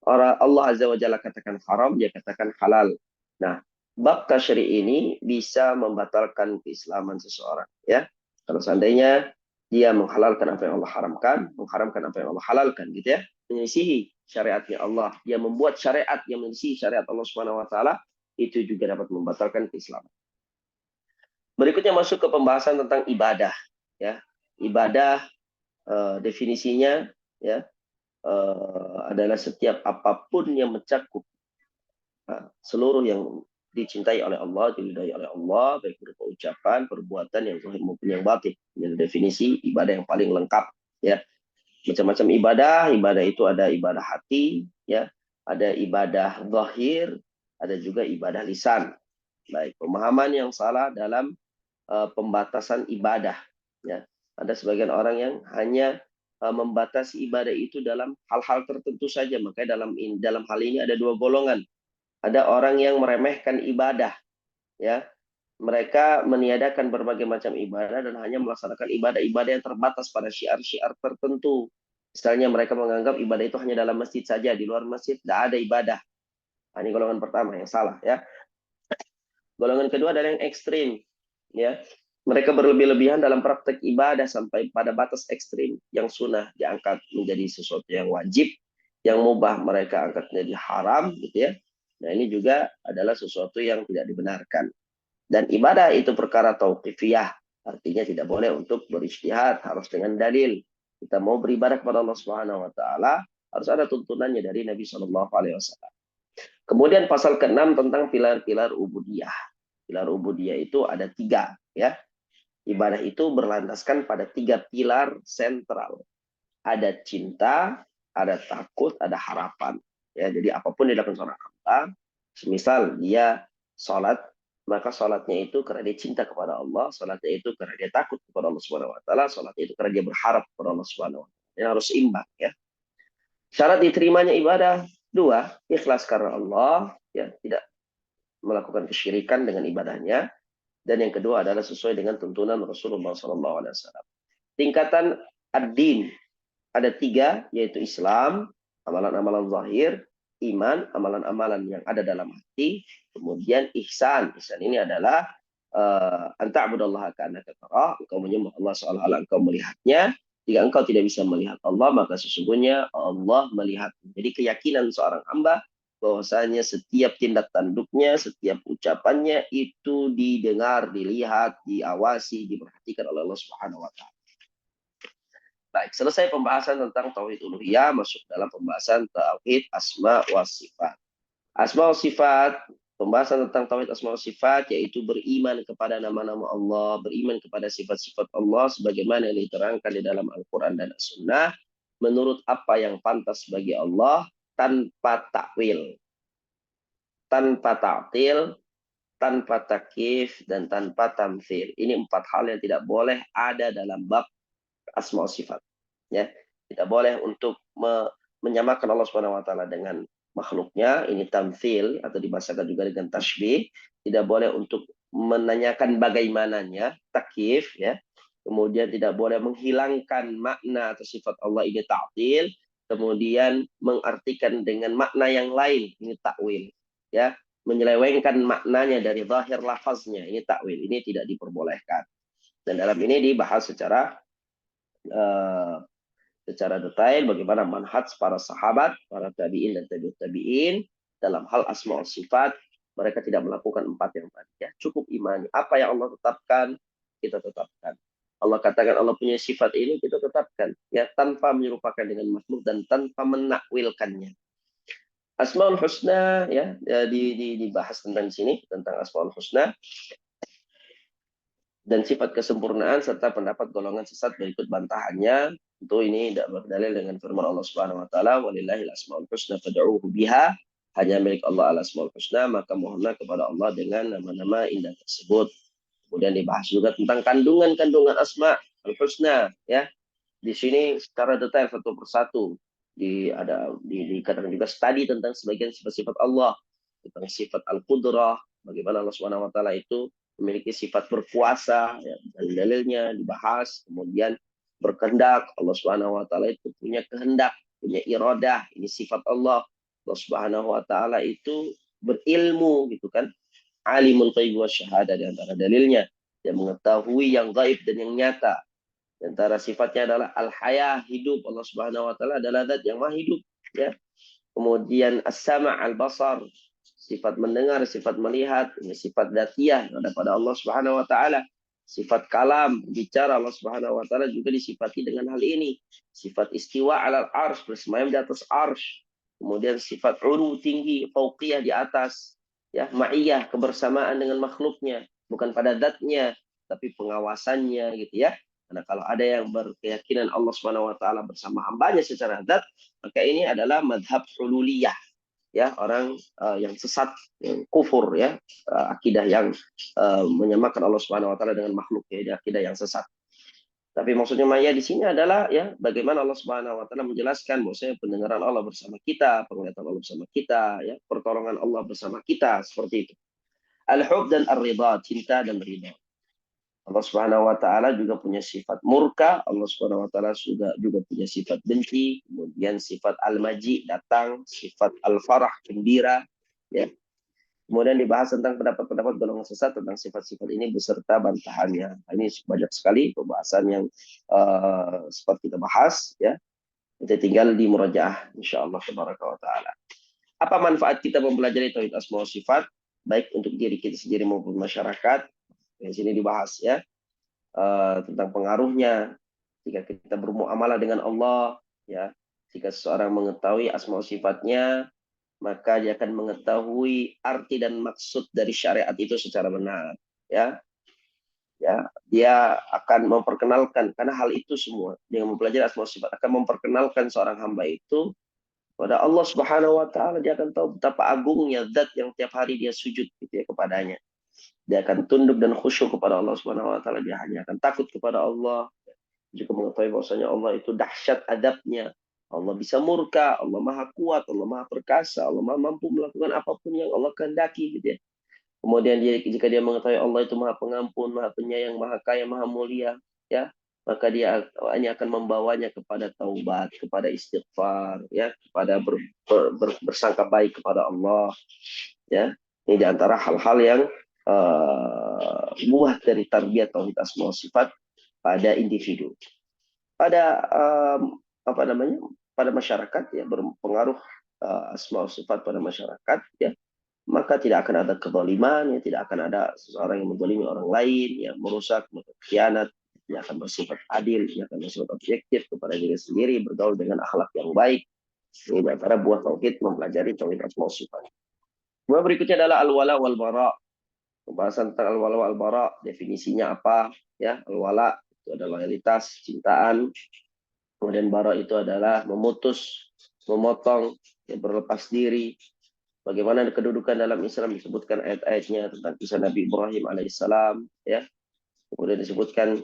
Allah Azza wa Jalla katakan haram, dia katakan halal. Nah, bab tasyri' ini bisa membatalkan keislaman seseorang, ya. Kalau seandainya dia menghalalkan apa yang Allah haramkan, mengharamkan apa yang Allah halalkan, gitu, ya, menyelisihi syariatnya Allah, dia membuat syariat yang menyelisihi syariat Allah Subhanahu Wa Taala, itu juga dapat membatalkan keislaman. Berikutnya masuk ke pembahasan tentang ibadah, ya. Ibadah definisinya, ya, adalah setiap apapun yang mencakup seluruh yang dicintai oleh Allah, diridai oleh Allah, baik berupa ucapan, perbuatan yang zahir maupun yang batin. Ini definisi ibadah yang paling lengkap. Ya, macam-macam ibadah. Ibadah itu ada ibadah hati, ya, ada ibadah zahir, ada juga ibadah lisan. Baik, pemahaman yang salah dalam pembatasan ibadah. Ya, ada sebagian orang yang hanya membatasi ibadah itu dalam hal-hal tertentu saja. Makanya dalam hal ini ada dua golongan. Ada orang yang meremehkan ibadah, ya. Mereka meniadakan berbagai macam ibadah dan hanya melaksanakan ibadah-ibadah yang terbatas pada syiar-syiar tertentu. Misalnya mereka menganggap ibadah itu hanya dalam masjid saja, di luar masjid tidak ada ibadah. Nah, ini golongan pertama yang salah, ya. Golongan kedua adalah yang ekstrim, ya. Mereka berlebih-lebihan dalam praktek ibadah sampai pada batas ekstrim. Yang sunnah diangkat menjadi sesuatu yang wajib, yang mubah mereka angkat menjadi haram, gitu ya. Nah, ini juga adalah sesuatu yang tidak dibenarkan. Dan ibadah itu perkara tauqifiyah, artinya tidak boleh untuk berijtihad, harus dengan dalil. Kita mau beribadah kepada Allah Subhanahu wa taala, harus ada tuntunannya dari Nabi Shallallahu alaihi wasallam. Kemudian pasal ke-6 tentang pilar-pilar ubudiyah. Pilar ubudiyah itu ada 3, ya. Ibadah itu berlandaskan pada 3 pilar sentral. Ada cinta, ada takut, ada harapan. Ya, jadi apapun yang dilakukan seorang hamba, semisal dia sholat, maka sholatnya itu karena dia cinta kepada Allah, sholatnya itu karena dia takut kepada Allah Subhanahu Wa Taala, sholatnya itu karena dia berharap kepada Allah Subhanahu Wa Taala. Ini harus imbang, ya. Syarat diterimanya ibadah 2, ikhlas karena Allah, ya, tidak melakukan kesyirikan dengan ibadahnya. Dan yang kedua adalah sesuai dengan tuntunan Rasulullah SAW. Tingkatan ad-din ada 3, yaitu Islam, amalan-amalan zahir, iman, amalan-amalan yang ada dalam hati, kemudian ihsan. Ihsan ini adalah anta'budallaha ka'annaka tarah, engkau menyembah Allah seolah-olah engkau melihatnya. Jika engkau tidak bisa melihat Allah, maka sesungguhnya Allah melihat. Jadi keyakinan seorang hamba bahwasanya setiap tindak tanduknya, setiap ucapannya itu didengar, dilihat, diawasi, diperhatikan oleh Allah Subhanahu wa taala. Baik, selesai pembahasan tentang tauhid uluhiyah, masuk dalam pembahasan tauhid asma wa sifat. Asma wa sifat, pembahasan tentang tauhid asma wa sifat yaitu beriman kepada nama-nama Allah, beriman kepada sifat-sifat Allah sebagaimana yang diterangkan di dalam Al-Qur'an dan As-Sunnah menurut apa yang pantas bagi Allah tanpa takwil, tanpa ta'til, tanpa takyif, dan tanpa tamthil. Ini 4 hal yang tidak boleh ada dalam bab asma wa sifat. Ya, tidak boleh untuk menyamakan Allah Subhanahu wa taala dengan makhluknya, ini tamthil atau dibahasakan juga dengan tasybih. Tidak boleh untuk menanyakan bagaimananya, takyif, ya. Kemudian tidak boleh menghilangkan makna atau sifat Allah, ini ta'til. Kemudian mengartikan dengan makna yang lain, ini takwil, ya. Menyelewengkan maknanya dari zahir lafaznya, ini takwil, ini tidak diperbolehkan. Dan dalam ini dibahas secara detail bagaimana manhaj para sahabat, para tabi'in dan tabi'ut tabi'in dalam hal asma wa sifat. Mereka tidak melakukan 4 yang tadi, ya. Cukup imani. Apa yang Allah tetapkan, kita tetapkan. Allah katakan Allah punya sifat ini, kita tetapkan, ya, tanpa menyerupakan dengan makhluk dan tanpa menakwilkannya. Asmaul Husna, ya, dibahas tentang sini, tentang Asmaul Husna dan sifat kesempurnaan serta pendapat golongan sesat berikut bantahannya. Tentu ini tidak berdalil dengan firman Allah Subhanahu wa taala, walillahil asmaul husna fad'uuhu biha. Hanya milik Allah al-asmaul husna, maka mohonlah kepada Allah dengan nama-nama indah tersebut. Kemudian dibahas juga tentang kandungan-kandungan asma al-husna, ya. Di sini secara detail satu persatu dikatakan juga studi tentang sebagian sifat-sifat Allah, tentang sifat al-qudrah, bagaimana Allah Subhanahu wa taala itu memiliki sifat berkuasa, ya, dalil-dalilnya dibahas. Kemudian berkehendak, Allah Subhanahu wa taala itu punya kehendak, punya iradah, ini sifat Allah. Allah Subhanahu wa taala itu berilmu, gitu kan. Alimul ghaib wasyahadah di antara dalilnya, yang mengetahui yang gaib dan yang nyata. Di antara sifatnya adalah al-haya, hidup. Allah Subhanahu wa taala adalah zat yang maha hidup, ya. Kemudian as-sama' al-basar, sifat mendengar, sifat melihat, ini sifat dzatiyah ada pada Allah Subhanahu wa taala. Sifat kalam, bicara, Allah Subhanahu wa taala juga disifati dengan hal ini. Sifat istiwa 'alal arsy, bersemayam di atas arsy. kemudian sifat ulu tinggi, fauqiyah di atas, ya, ma'iyah kebersamaan dengan makhluknya, bukan pada zatnya, tapi pengawasannya gitu ya. Karena kalau ada yang berkeyakinan Allah Subhanahu wa taala bersama hambanya secara zat, maka ini adalah madhab hululiyah, ya, orang yang sesat, yang kufur, ya, akidah yang menyamakan Allah Subhanahu wa taala dengan makhluk, ya, akidah yang sesat. Tapi maksudnya maya di sini adalah, ya, bagaimana Allah Subhanahu wa taala menjelaskan bahwasanya pendengaran Allah bersama kita, penglihatan Allah bersama kita, ya, pertolongan Allah bersama kita, seperti itu. Al-hub dan ar-ridha, cinta dan ridha. Allah Subhanahu wa taala juga punya sifat murka, Allah Subhanahu wa taala juga punya sifat benci, kemudian sifat al-maji, datang, sifat al-farah, gembira, ya. Kemudian dibahas tentang pendapat-pendapat golongan sesat tentang sifat-sifat ini beserta bantahannya. Ini banyak sekali pembahasan yang sempat kita bahas, ya. Kita tinggal di murajaah insyaallah tabaraka wa taala. Apa manfaat kita mempelajari tauhid asma wa sifat baik untuk diri kita sendiri maupun masyarakat? Di sini dibahas, ya, tentang pengaruhnya jika kita bermuamalah dengan Allah, ya. Jika seseorang mengetahui asma wa sifatnya, maka dia akan mengetahui arti dan maksud dari syariat itu secara benar, ya. Ya, dia akan memperkenalkan, karena hal itu semua dengan mempelajari asma sifat akan memperkenalkan seorang hamba itu pada Allah Subhanahu wa taala. Dia akan tahu betapa agungnya zat yang tiap hari dia sujud gitu ya kepadanya. Dia akan tunduk dan khusyuk kepada Allah Subhanahu wa taala. Dia hanya akan takut kepada Allah. Juga mengetahui bahwasanya Allah itu dahsyat adabnya. Allah bisa murka, Allah maha kuat, Allah maha perkasa, Allah maha mampu melakukan apapun yang Allah kehendaki gitu ya. Kemudian jika dia mengetahui Allah itu maha pengampun, maha penyayang, maha kaya, maha mulia, ya, maka dia hanya akan membawanya kepada taubat, kepada istighfar, ya, kepada bersangka baik kepada Allah, ya. Ini diantara hal-hal yang buah dari tarbiyat tauhid asma wa sifat pada individu. Pada apa namanya? Pada masyarakat, ya, berpengaruh asma wa sifat pada masyarakat, ya. Maka tidak akan ada kezaliman, ya, tidak akan ada seseorang yang menzalimi orang lain, yang merusak, mengkhianat. Dia akan bersifat adil, dia akan bersifat objektif kepada diri sendiri, bergaul dengan akhlak yang baik. Ini antara buah tauhid mempelajari tauhid asma wa sifat. Buah berikutnya adalah al-wala wal bara. Pembahasan tentang al-wala wal bara, definisinya apa, ya? Al-wala itu adalah loyalitas, cintaan. Kemudian bara itu adalah memutus, memotong, ya, berlepas diri. Bagaimana kedudukan dalam Islam disebutkan ayat-ayatnya tentang kisah Nabi Ibrahim alaihissalam, ya. Kemudian disebutkan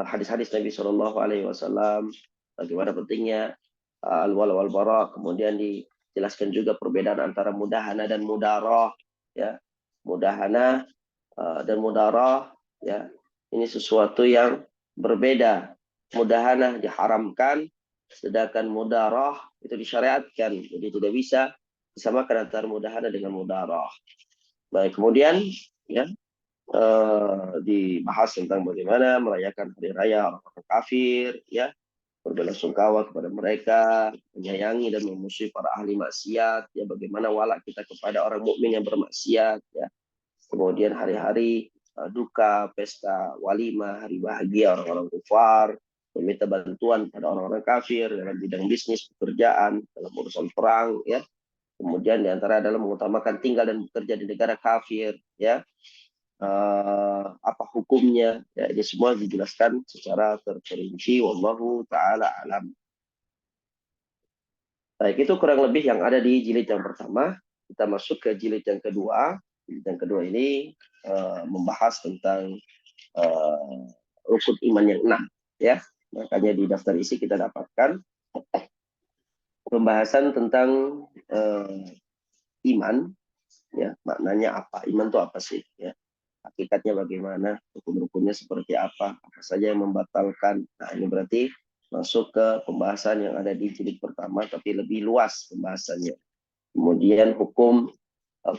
hadis-hadis Nabi Shallallahu Alaihi Wasallam, bagaimana pentingnya al-wala wal bara. Kemudian dijelaskan juga perbedaan antara mudahana dan mudarah, ya. Mudahana dan mudarah, ya, ini sesuatu yang berbeda. Mudahana diharamkan, sedangkan mudarah itu disyariatkan. Jadi tidak bisa disamakan antara mudahana dengan mudarah. Baik, kemudian, ya, dibahas tentang bagaimana merayakan hari raya orang-orang kafir, ya, berbelasungkawa kepada mereka, menyayangi dan memusuhi para ahli maksiat, ya, bagaimana wala kita kepada orang mukmin yang bermaksiat, ya. Kemudian hari-hari duka, pesta walimah, hari bahagia orang-orang kufar, meminta bantuan pada orang-orang kafir dalam bidang bisnis, pekerjaan, dalam urusan perang, ya. Kemudian diantara adalah mengutamakan tinggal dan bekerja di negara kafir, ya. Apa hukumnya, ya, ini semua dijelaskan secara terperinci. Wallahu taala alam. Baik, itu kurang lebih yang ada di jilid yang pertama. Kita masuk ke jilid yang kedua. Jilid yang kedua ini membahas tentang rukun iman yang 6, ya. Makanya di daftar isi kita dapatkan pembahasan tentang iman, ya, maknanya apa, iman itu apa sih, ya, hakikatnya bagaimana, rukun-rukunnya seperti apa saja yang membatalkan. Nah, ini berarti masuk ke pembahasan yang ada di jilid pertama, tapi lebih luas pembahasannya. Kemudian hukum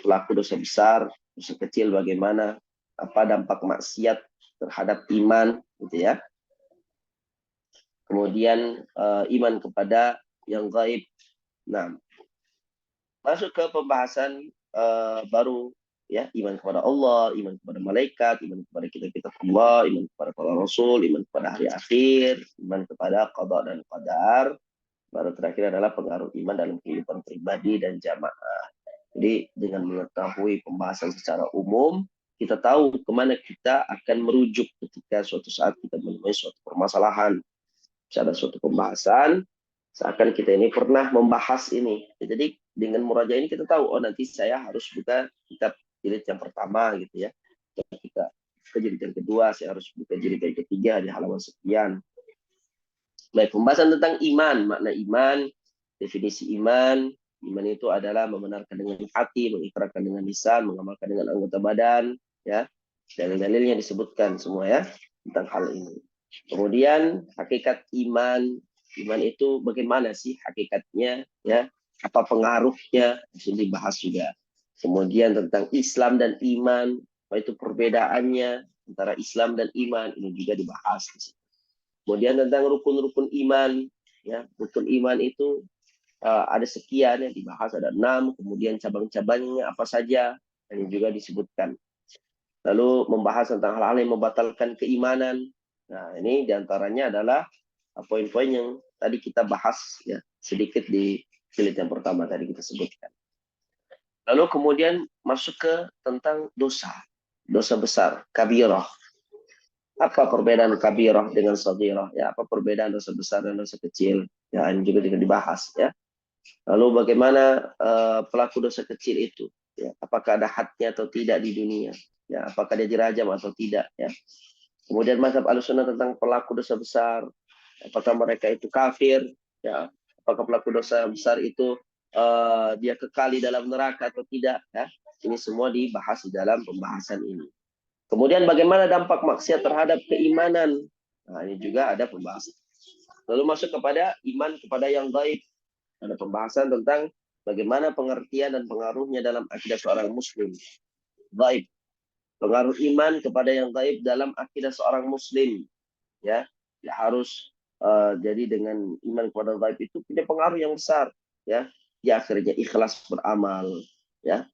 pelaku dosa besar, dosa kecil bagaimana, apa dampak maksiat terhadap iman, gitu ya. Kemudian iman kepada yang gaib. Nah, masuk ke pembahasan baru, ya, iman kepada Allah, iman kepada malaikat, iman kepada kitab-kitab Allah, iman kepada para rasul, iman kepada hari akhir, iman kepada qada dan qadar. Baru terakhir adalah pengaruh iman dalam kehidupan pribadi dan jamaah. Jadi dengan mengetahui pembahasan secara umum, kita tahu kemana kita akan merujuk ketika suatu saat kita menemui suatu permasalahan. Ada suatu pembahasan, seakan kita ini pernah membahas ini. Jadi dengan murajaah ini kita tahu, oh nanti saya harus buka kitab jilid yang pertama gitu ya. Kita ke jilid yang kedua, saya harus buka jilid yang ketiga di halaman sekian. Baik, pembahasan tentang iman, makna iman, definisi iman. Iman itu adalah membenarkan dengan hati, mengikrarkan dengan lisan, mengamalkan dengan anggota badan, ya. Dalil-dalilnya disebutkan semua ya tentang hal ini. Kemudian hakikat iman, iman itu bagaimana sih hakikatnya, ya? Apa pengaruhnya? Di sini dibahas juga. Kemudian tentang Islam dan iman, apa itu perbedaannya antara Islam dan iman, ini juga dibahas di sini. Kemudian tentang rukun-rukun iman, ya, rukun iman itu ada sekian yang dibahas, ada 6, kemudian cabang-cabangnya apa saja, ini juga disebutkan. Lalu membahas tentang hal-hal yang membatalkan keimanan. Nah, ini diantaranya adalah poin-poin yang tadi kita bahas ya sedikit di jilid yang pertama tadi kita sebutkan. Lalu kemudian masuk ke tentang dosa, dosa besar, kabirah. Apa perbedaan kabirah dengan saghirah? Ya, apa perbedaan dosa besar dan dosa kecil? Ya, ini juga dibahas ya. Lalu bagaimana pelaku dosa kecil itu? Ya, apakah ada hadnya atau tidak di dunia? Ya, apakah dia dirajam atau tidak? Ya. Kemudian mazhab Ahlussunnah tentang pelaku dosa besar, apakah mereka itu kafir? Ya, apakah pelaku dosa besar itu dia kekal di dalam neraka atau tidak? Ya, ini semua dibahas di dalam pembahasan ini. Kemudian bagaimana dampak maksiat terhadap keimanan? Nah, ini juga ada pembahasan. Lalu masuk kepada iman kepada yang gaib. Ada pembahasan tentang bagaimana pengertian dan pengaruhnya dalam akidah seorang muslim. Gaib. Pengaruh iman kepada yang gaib dalam akidah seorang muslim. Ya, ya harus jadi dengan iman kepada gaib itu punya pengaruh yang besar. Ya, dia akhirnya ikhlas beramal. Ya,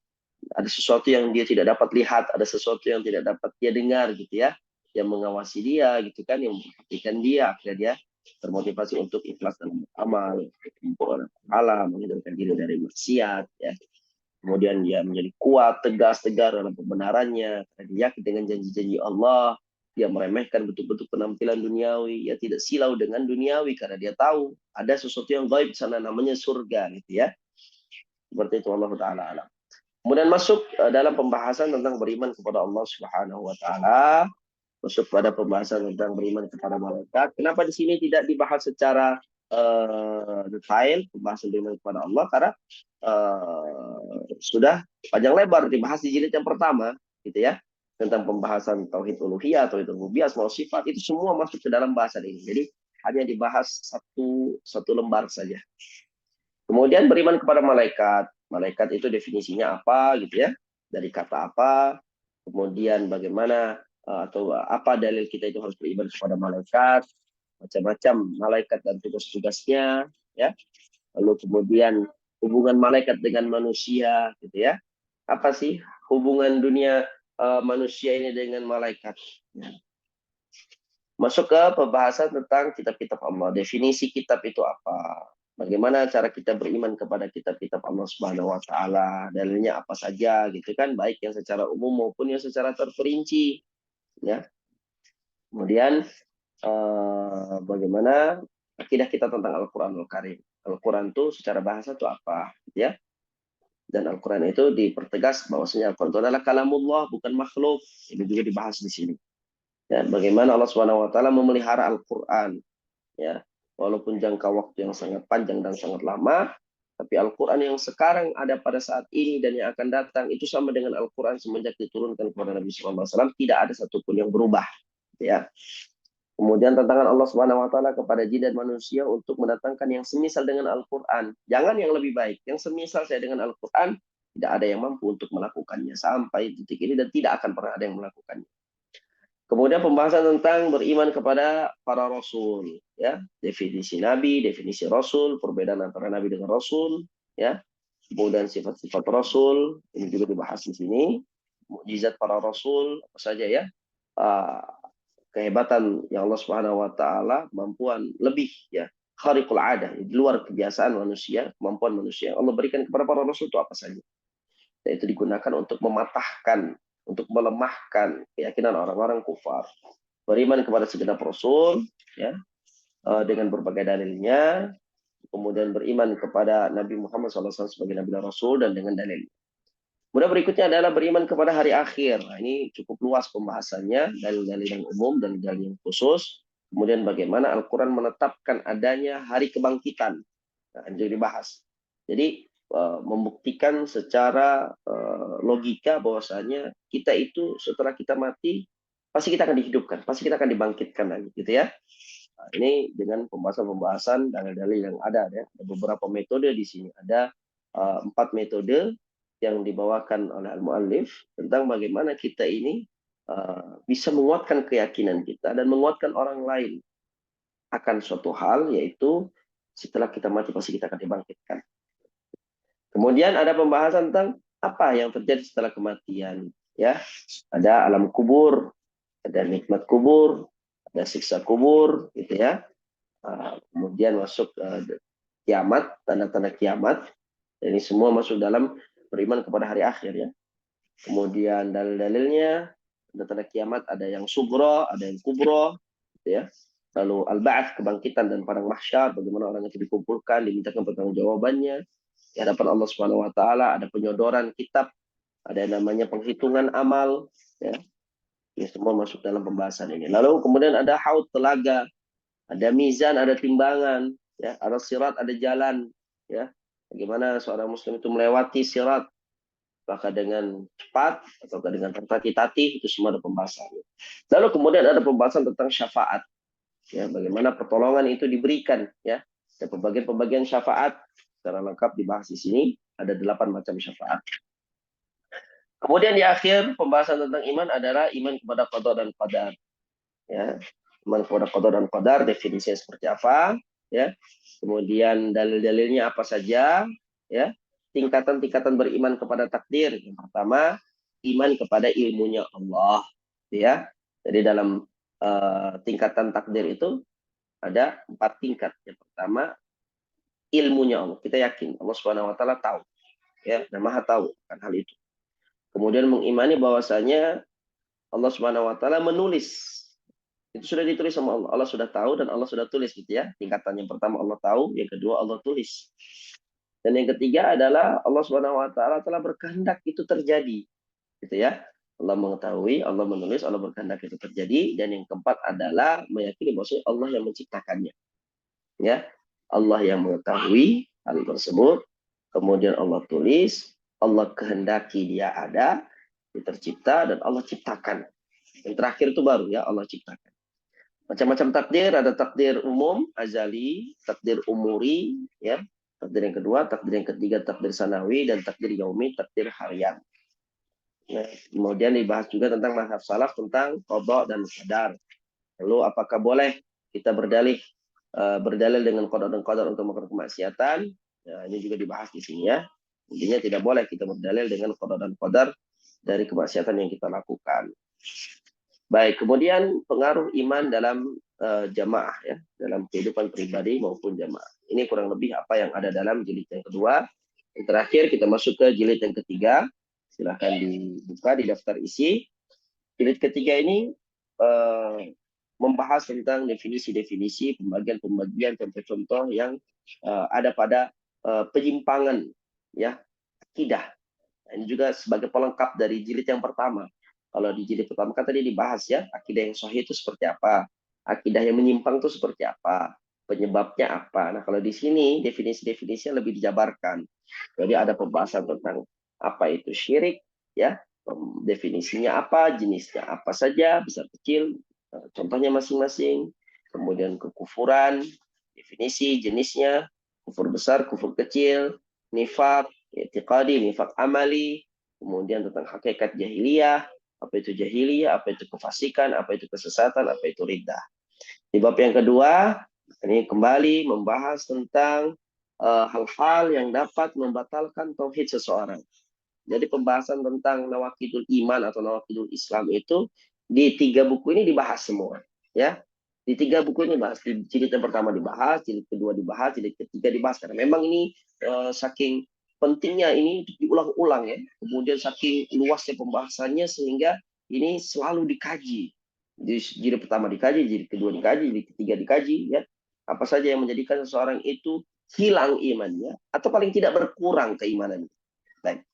ada sesuatu yang dia tidak dapat lihat, ada sesuatu yang tidak dapat dia dengar gitu ya, yang mengawasi dia gitu kan, yang memperhatikan dia, akhirnya dia termotivasi untuk ikhlas dalam beramal, pahala, menghindarkan diri dari maksiat ya. Kemudian dia menjadi kuat, tegas, tegar dalam kebenarannya, dia yakin dengan janji-janji Allah, dia meremehkan betul-betul penampilan duniawi, ya tidak silau dengan duniawi karena dia tahu ada sesuatu yang gaib di sana namanya surga gitu ya. Seperti itu Allah Ta'ala alam. Kemudian masuk dalam pembahasan tentang beriman kepada Allah Subhanahu wa taala, masuk pada pembahasan tentang beriman kepada malaikat. Kenapa di sini tidak dibahas secara detail pembahasan beriman kepada Allah? Karena sudah panjang lebar dibahas di jilid yang pertama, gitu ya. Tentang pembahasan tauhid uluhiyah, tauhid rububiyah, asma wa sifat, itu semua masuk ke dalam bahasan ini. Jadi hanya dibahas satu lembar saja. Kemudian beriman kepada malaikat. Malaikat itu definisinya apa gitu ya? Dari kata apa? Kemudian bagaimana atau apa dalil kita itu harus beriman kepada malaikat? Macam-macam malaikat dan tugas-tugasnya ya. Lalu kemudian hubungan malaikat dengan manusia gitu ya. Apa sih hubungan dunia manusia ini dengan malaikat? Ya. Masuk ke pembahasan tentang kitab-kitab Allah. Definisi kitab itu apa? Bagaimana cara kita beriman kepada kitab-kitab Allah Subhanahu wa taala? Dalilnya apa saja gitu kan, baik yang secara umum maupun yang secara terperinci, ya. Kemudian bagaimana akidah kita tentang Al-Qur'anul Karim. Al-Qur'an itu secara bahasa itu apa, ya? Dan Al-Qur'an itu dipertegas bahwasanya Al-Qur'an itu adalah kalamullah, bukan makhluk. Ini juga dibahas di sini. Ya, bagaimana Allah Subhanahu wa taala memelihara Al-Qur'an, ya. Walaupun jangka waktu yang sangat panjang dan sangat lama, tapi Al-Quran yang sekarang ada pada saat ini dan yang akan datang itu sama dengan Al-Quran semenjak diturunkan kepada Nabi SAW. Tidak ada satupun yang berubah. Ya. Kemudian tantangan Allah Subhanahu Wa Taala kepada jin dan manusia untuk mendatangkan yang semisal dengan Al-Quran. Jangan yang lebih baik, yang semisal saya dengan Al-Quran. Tidak ada yang mampu untuk melakukannya sampai titik ini dan tidak akan pernah ada yang melakukannya. Kemudian pembahasan tentang beriman kepada para rasul, ya, definisi nabi, definisi rasul, perbedaan antara nabi dengan rasul, ya, kemudian sifat-sifat rasul ini juga dibahas di sini, mukjizat para rasul apa saja ya, kehebatan yang Allah Subhanahu Wa Taala, kemampuan lebih ya khariqul adah, di luar kebiasaan manusia, kemampuan manusia. Allah berikan kepada para rasul itu apa saja. Dan itu digunakan untuk mematahkan, untuk melemahkan keyakinan orang-orang kufar. Beriman kepada segenap rasul, ya, dengan berbagai dalilnya, kemudian beriman kepada Nabi Muhammad SAW sebagai Nabi dan Rasul dan dengan dalil. Kemudian berikutnya adalah beriman kepada hari akhir. Nah, ini cukup luas pembahasannya, dalil-dalil yang umum dan dalil yang khusus. Kemudian bagaimana Al-Quran menetapkan adanya hari kebangkitan. Nah, ini juga dibahas. Jadi membuktikan secara logika bahwasanya kita itu setelah kita mati pasti kita akan dihidupkan, pasti kita akan dibangkitkan lagi, gitu ya. Nah, ini dengan pembahasan-pembahasan dalil-dalil yang ada, ya. Ada beberapa metode di sini. Ada 4 metode yang dibawakan oleh al-muallif tentang bagaimana kita ini bisa menguatkan keyakinan kita dan menguatkan orang lain akan suatu hal, yaitu setelah kita mati pasti kita akan dibangkitkan. Kemudian ada pembahasan tentang apa yang terjadi setelah kematian, ya. Ada alam kubur, ada nikmat kubur, ada siksa kubur, gitu ya. Kemudian masuk kiamat, tanda-tanda kiamat. Ini semua masuk dalam beriman kepada hari akhir, ya. Kemudian dalil-dalilnya, tanda-tanda kiamat ada yang sugro, ada yang kubro, gitu ya. Lalu al-ba'ats, kebangkitan dan padang mahsyar, bagaimana orang itu dikumpulkan, dimintakan pertanggungjawabannya di hadapan Allah Subhanahu wa taala, ada penyodoran kitab, ada yang namanya penghitungan amal, ya. Ini semua masuk dalam pembahasan ini. Lalu kemudian ada haud, telaga, ada mizan, ada timbangan, ya, ada sirat, ada jalan, ya. Bagaimana seorang muslim itu melewati sirat, apakah dengan cepat atau dengan tertatih-tatih, itu semua ada pembahasannya. Lalu kemudian ada pembahasan tentang syafaat, ya, bagaimana pertolongan itu diberikan, ya. Dan pembagian-pembagian syafaat secara lengkap dibahas di sini. Ada 8 macam syafaat. Kemudian di akhir pembahasan tentang iman adalah iman kepada qada dan qadar, ya. Iman kepada qada dan qadar, definisinya seperti apa, ya. Kemudian dalil-dalilnya apa saja, ya. Tingkatan-tingkatan beriman kepada takdir. Yang pertama, iman kepada ilmunya Allah, ya. Jadi dalam tingkatan takdir itu ada 4 tingkat. Yang pertama, ilmunya Allah. Kita yakin Allah Subhanahu wa taala tahu, ya, dan Maha tahu akan hal itu. Kemudian mengimani bahwasanya Allah Subhanahu wa taala menulis. Itu sudah ditulis sama Allah. Allah sudah tahu dan Allah sudah tulis, gitu ya. Tingkatan yang pertama Allah tahu, yang kedua Allah tulis. Dan yang ketiga adalah Allah Subhanahu wa taala telah berkehendak itu terjadi, gitu ya. Allah mengetahui, Allah menulis, Allah berkehendak itu terjadi. Dan yang keempat adalah meyakini bahwa Allah yang menciptakannya, ya. Allah yang mengetahui hal tersebut, kemudian Allah tulis, Allah kehendaki dia ada, dia tercipta, dan Allah ciptakan. Yang terakhir itu baru, ya, Allah ciptakan. Macam-macam takdir, ada takdir umum, azali, takdir umuri, ya. Takdir yang kedua, takdir yang ketiga, takdir sanawi, dan takdir yaumi, takdir harian. Nah, kemudian dibahas juga tentang mazhab salaf tentang qada dan qadar. Lalu apakah boleh kita berdalil dengan qada dan qadar untuk melakukan kemaksiatan? Nah, ini juga dibahas di sini, ya. Intinya tidak boleh kita berdalil dengan qada dan qadar dari kemaksiatan yang kita lakukan. Baik, kemudian pengaruh iman dalam jamaah, ya, dalam kehidupan pribadi maupun jamaah. Ini kurang lebih apa yang ada dalam jilid yang kedua. Yang terakhir kita masuk ke jilid yang ketiga. Silahkan dibuka di daftar isi. Jilid ketiga ini membahas tentang definisi-definisi, pembagian-pembagian, contoh-contoh yang ada pada penyimpangan, ya, akidah. Ini juga sebagai pelengkap dari jilid yang pertama. Kalau di jilid pertama kan tadi dibahas, ya, akidah yang sahih itu seperti apa, akidah yang menyimpang itu seperti apa, penyebabnya apa. Nah, kalau di sini definisi-definisinya lebih dijabarkan. Jadi ada pembahasan tentang apa itu syirik, ya, definisinya apa, jenisnya apa saja, besar kecil, contohnya masing-masing. Kemudian kekufuran, definisi jenisnya, kufur besar, kufur kecil, nifak, i'tiqadi, nifak amali, kemudian tentang hakikat jahiliyah, apa itu jahiliyah, apa itu kefasikan, apa itu kesesatan, apa itu riddah. Di bab yang kedua, ini kembali membahas tentang hal-hal yang dapat membatalkan tauhid seseorang. Jadi pembahasan tentang nawaqidul iman atau nawaqidul Islam itu di 3 buku ini dibahas semua, ya. Di 3 buku ini bahas. Di jilid yang pertama dibahas, jilid kedua dibahas, jilid ketiga dibahas. Karena memang ini saking pentingnya ini diulang-ulang ya. Kemudian saking luasnya pembahasannya sehingga ini selalu dikaji. Di jilid pertama dikaji, jilid kedua dikaji, jilid ketiga dikaji ya. Apa saja yang menjadikan seseorang itu hilang imannya atau paling tidak berkurang keimanannya. Baik.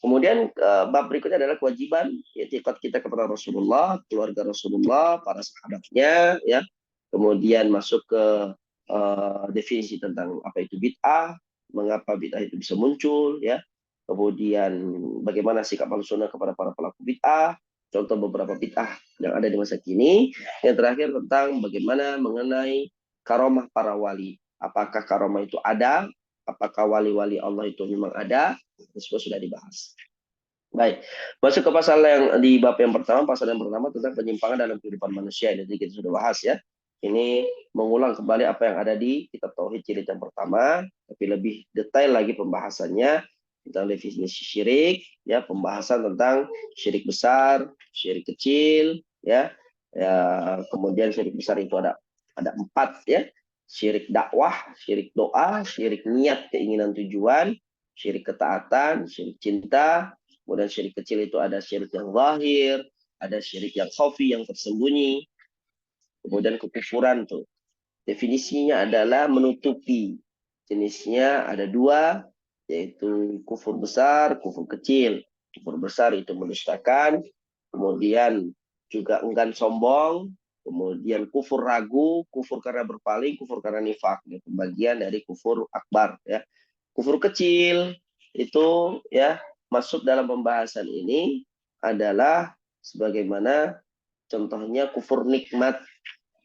Kemudian bab berikutnya adalah kewajiban i'tiqad kita kepada Rasulullah, keluarga Rasulullah, para sahabatnya, ya. Kemudian masuk ke definisi tentang apa itu bid'ah, mengapa bid'ah itu bisa muncul, ya. Kemudian bagaimana sikap Ahlussunnah kepada para pelaku bid'ah, contoh beberapa bid'ah yang ada di masa kini. Yang terakhir tentang bagaimana mengenai karomah para wali. Apakah karomah itu ada? Apakah wali-wali Allah itu memang ada? Itu semua sudah dibahas. Baik, masuk ke pasal yang di bab yang pertama, pasal yang pertama tentang penyimpangan dalam kehidupan manusia. Ini kita sudah bahas ya. Ini mengulang kembali apa yang ada di kitab Tauhid jilid yang pertama, tapi lebih detail lagi pembahasannya tentang definisi syirik, ya, pembahasan tentang syirik besar, syirik kecil, ya, ya, kemudian syirik besar itu ada 4 ya, syirik dakwah, syirik doa, syirik niat keinginan tujuan, syirik ketaatan, syirik cinta. Kemudian syirik kecil itu ada syirik yang zahir, ada syirik yang khafi, yang tersembunyi. Kemudian kekufuran tuh. Definisinya adalah menutupi. Jenisnya ada 2, yaitu kufur besar, kufur kecil. Kufur besar itu mendustakan, kemudian juga enggan sombong, kemudian kufur ragu, kufur karena berpaling, kufur karena nifak. Itu bagian dari kufur akbar. Ya. Kufur kecil itu ya masuk dalam pembahasan ini adalah sebagaimana contohnya kufur nikmat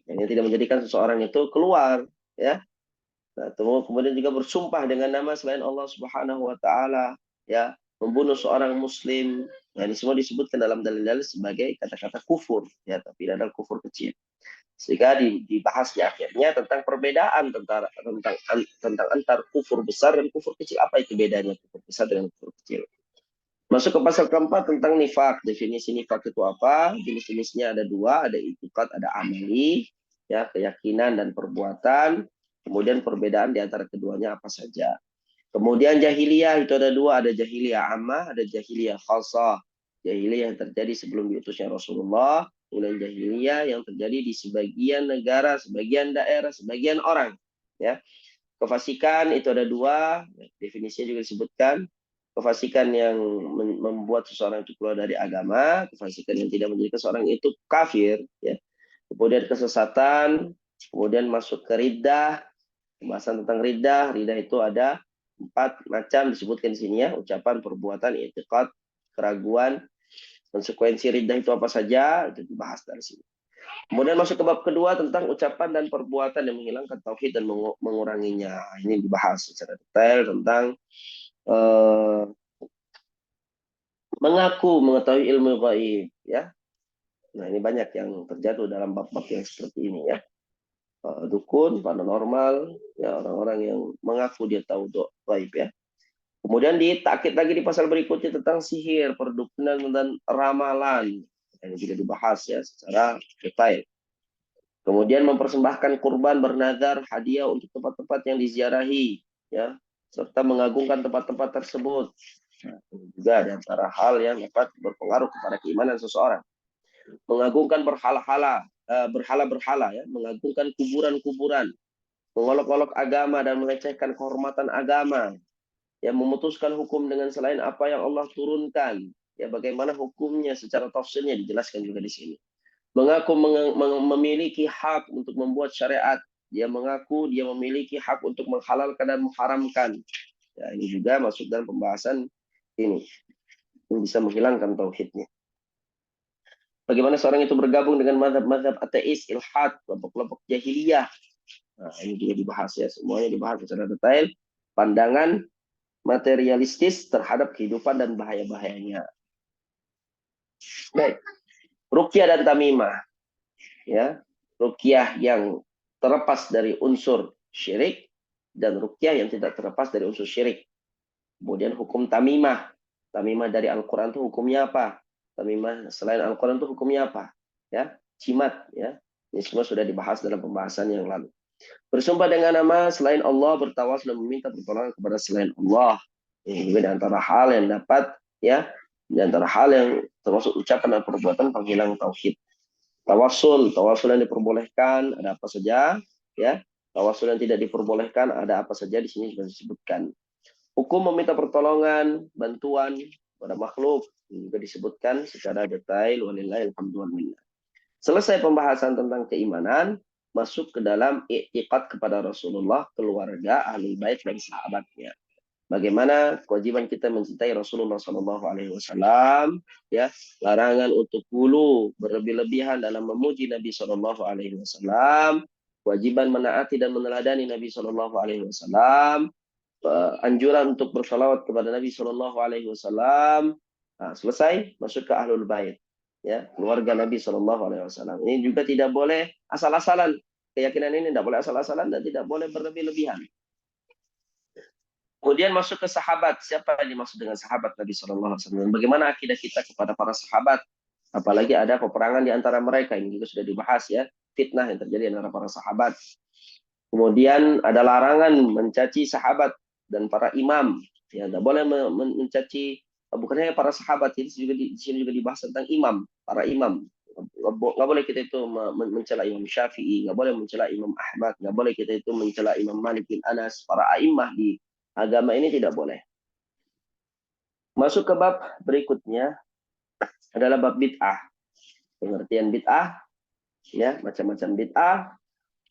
yang tidak menjadikan seseorang itu keluar ya. Nah, kemudian juga bersumpah dengan nama selain Allah Subhanahu wa taala ya, membunuh seorang muslim. Nah, ini semua disebutkan dalam dalil-dalil sebagai kata-kata kufur ya, tapi adalah kufur kecil. Sehingga dibahas di akhirnya tentang perbedaan tentang antar kufur besar dan kufur kecil. Apa itu bedanya kufur besar dengan kufur kecil? Masuk ke pasal keempat tentang nifak. Definisi nifak itu apa? Jenis-jenisnya ada 2, ada i'tiqad, ada amali, ya, keyakinan dan perbuatan. Kemudian perbedaan di antara keduanya apa saja. Kemudian jahiliyah itu ada 2, ada jahiliyah ammah, ada jahiliyah khassah. Jahiliyah yang terjadi sebelum diutusnya Rasulullah, kemudian jahiliyah yang terjadi di sebagian negara, sebagian daerah, sebagian orang. Ya, kefasikan itu ada 2, definisinya juga disebutkan. Kefasikan yang membuat seseorang itu keluar dari agama, kefasikan yang tidak menjadikan seseorang itu kafir, ya. Kemudian kesesatan, kemudian masuk ke riddah. Pembahasan tentang riddah, riddah itu ada 4 macam disebutkan di sini ya, ucapan, perbuatan, i'tiqad, keraguan. Konsekuensi riddah itu apa saja, itu dibahas dari sini. Kemudian masuk ke bab kedua tentang ucapan dan perbuatan yang menghilangkan tauhid dan menguranginya. Ini dibahas secara detail tentang mengaku mengetahui ilmu gaib ya. Nah, ini banyak yang terjatuh dalam bab-bab yang seperti ini ya. Dukun, paranormal, ya, orang-orang yang mengaku dia tahu gaib ya. Kemudian ditakkit lagi di pasal berikutnya tentang sihir, perdukunan dan ramalan. Ini juga dibahas ya secara detail. Kemudian mempersembahkan kurban, bernazar, hadiah untuk tempat-tempat yang diziarahi ya, serta mengagungkan tempat-tempat tersebut. Nah, ini juga ada antara hal yang dapat berpengaruh kepada keimanan seseorang. Mengagungkan berhala-berhala ya, mengagungkan kuburan-kuburan, mengolok-olok agama dan melecehkan kehormatan agama, ya, memutuskan hukum dengan selain apa yang Allah turunkan, ya, bagaimana hukumnya secara tafsirnya dijelaskan juga di sini. Mengaku memiliki hak untuk membuat syariat, dia mengaku dia memiliki hak untuk menghalalkan dan mengharamkan. Ya, ini juga masuk dalam pembahasan ini yang bisa menghilangkan tauhidnya. Bagaimana seorang itu bergabung dengan mazhab-mazhab ateis, ilhad, kelompok-kelompok jahiliyah. Nah, ini juga dibahas ya, semuanya dibahas secara detail. Pandangan materialistis terhadap kehidupan dan bahaya-bahayanya. Baik, ruqyah dan tamimah. Ya, ruqyah yang terlepas dari unsur syirik dan ruqyah yang tidak terlepas dari unsur syirik. Kemudian hukum tamimah. Tamimah dari Al-Quran itu hukumnya apa? Tamimah selain Al-Quran itu hukumnya apa? Ya, jimat ya. Ini semua sudah dibahas dalam pembahasan yang lalu. Bersumpah dengan nama selain Allah, bertawasul dan meminta pertolongan kepada selain Allah. Ini juga di antara hal yang dapat, ya, di antara hal yang termasuk ucapan dan perbuatan penghilang tauhid. Tawasul yang diperbolehkan ada apa saja, ya. Tawasul yang tidak diperbolehkan ada apa saja, di sini juga disebutkan. Hukum meminta pertolongan, bantuan pada makhluk juga disebutkan secara detail. Walillahil hamdu wal minna. Selesai pembahasan tentang keimanan, masuk ke dalam i'tiqad kepada Rasulullah, keluarga, ahli bait dan sahabatnya. Bagaimana kewajiban kita mencintai Rasulullah Shallallahu Alaihi Wasallam, ya, larangan untuk hulu berlebih-lebihan dalam memuji Nabi Shallallahu Alaihi Wasallam, kewajiban menaati dan meneladani Nabi Shallallahu Alaihi Wasallam, anjuran untuk bersalawat kepada Nabi Shallallahu Alaihi Wasallam. Nah, selesai, masuk ke ahlul bait, ya, keluarga Nabi Shallallahu Alaihi Wasallam. Ini juga tidak boleh asal-asalan. Keyakinan ini tidak boleh asal-asalan dan tidak boleh berlebih-lebihan. Kemudian masuk ke sahabat. Siapa yang dimaksud dengan sahabat Nabi Shallallahu Alaihi Wasallam? Bagaimana akidah kita kepada para sahabat? Apalagi ada peperangan di antara mereka. Ini juga sudah dibahas, ya, fitnah yang terjadi antara para sahabat. Kemudian ada larangan mencaci sahabat dan para imam. Ya, tidak boleh mencaci, bukan hanya para sahabat, ini juga di sini juga dibahas tentang imam, para imam. Nggak boleh kita itu mencela Imam Syafi'i, nggak boleh mencela Imam Ahmad, nggak boleh kita itu mencela Imam Malik bin Anas, para a'immah di agama ini tidak boleh. Masuk ke bab berikutnya adalah bab bid'ah. Pengertian bid'ah, ya, macam-macam bid'ah,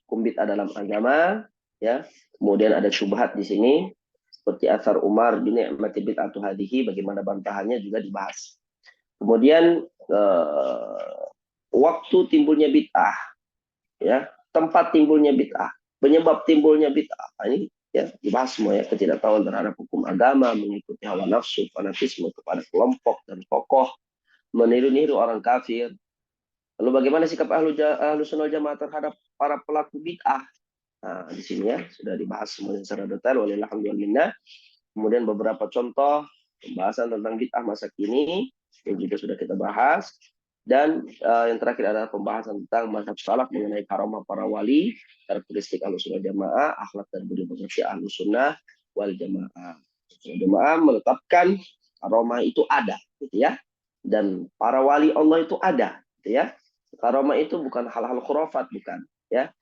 hukum bid'ah dalam agama, ya. Kemudian ada syubhat di sini seperti asar Umar bin Ni'mati bid'atu hadhihi, bagaimana bantahannya juga dibahas. Kemudian waktu timbulnya bid'ah, ya, tempat timbulnya bid'ah, penyebab timbulnya bid'ah. Ini, ya, dibahas semua, ya, ketidaktahuan terhadap hukum agama, mengikuti hawa nafsu, fanatisme kepada kelompok dan tokoh, meniru-niru orang kafir. Lalu bagaimana sikap ahlu sunnah jamaah terhadap para pelaku bid'ah? Nah, di sini, ya, sudah dibahas semuanya secara detail. Walhamdulillah. Kemudian beberapa contoh pembahasan tentang bid'ah masa kini yang juga sudah kita bahas. Dan yang terakhir adalah pembahasan tentang mazhab salaf mengenai karamah para wali, karakteristik ahlu sunnah jamaah, akhlak dan budi pekerti ahlu sunnah wal jamaah. Jamaah menetapkan karamah itu ada, gitu, ya. Dan para wali Allah itu ada, gitu, ya. Karamah itu bukan hal-hal khurafat, bukan, ya.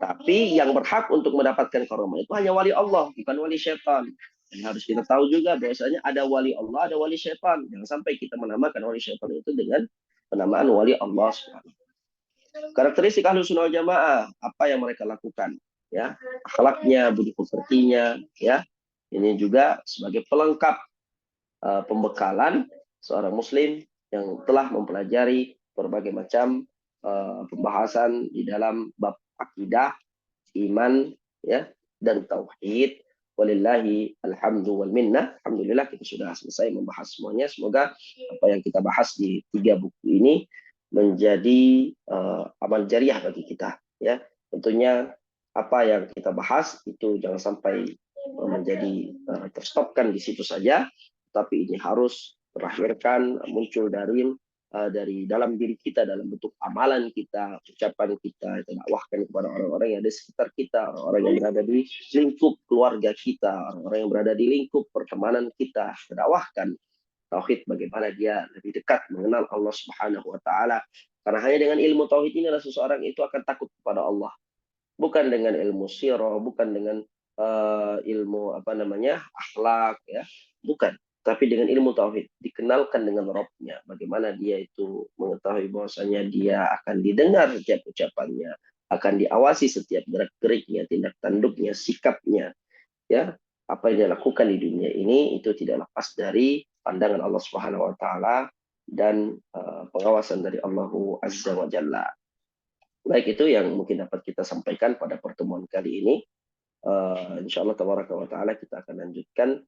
Tapi yang berhak untuk mendapatkan karamah itu hanya wali Allah, bukan wali syaitan. Dan harus kita tahu juga bahwasanya ada wali Allah, ada wali syaitan. Jangan sampai kita menamakan wali syaitan itu dengan penamaan wali Allah. Karakteristik ahlu sunnah jamaah, apa yang mereka lakukan, ya, akhlaknya, budi pekertinya, ya. Ini juga sebagai pelengkap pembekalan seorang muslim yang telah mempelajari berbagai macam pembahasan di dalam bab akidah, iman, ya, dan tauhid. Walillahi alhamdu wal minnah. Alhamdulillah kita sudah selesai membahas semuanya. Semoga apa yang kita bahas di 3 buku ini menjadi amal jariah bagi kita, ya. Tentunya apa yang kita bahas itu jangan sampai menjadi terstopkan di situ saja, tapi ini harus terlahirkan, muncul dari dalam diri kita, dalam bentuk amalan kita, ucapan kita, dakwahkan kepada orang-orang yang ada di sekitar kita, orang-orang yang berada di lingkup keluarga kita, orang-orang yang berada di lingkup pertemanan kita, dakwahkan tauhid, bagaimana dia lebih dekat mengenal Allah Subhanahu wa taala. Karena hanya dengan ilmu tauhid inilah seseorang itu akan takut kepada Allah. Bukan dengan ilmu sirah, bukan dengan ilmu akhlak, ya, bukan. Tapi dengan ilmu tauhid, dikenalkan dengan Rabb-nya. Bagaimana dia itu mengetahui bahwasanya dia akan didengar setiap ucapannya, akan diawasi setiap gerak-geriknya, tindak tanduknya, sikapnya, ya. Apa yang dia lakukan di dunia ini itu tidak lepas dari pandangan Allah Subhanahu wa taala dan pengawasan dari Allah Azza wa Jalla. Baik, itu yang mungkin dapat kita sampaikan pada pertemuan kali ini. Insya Allah tabaraka wa ta'ala kita akan lanjutkan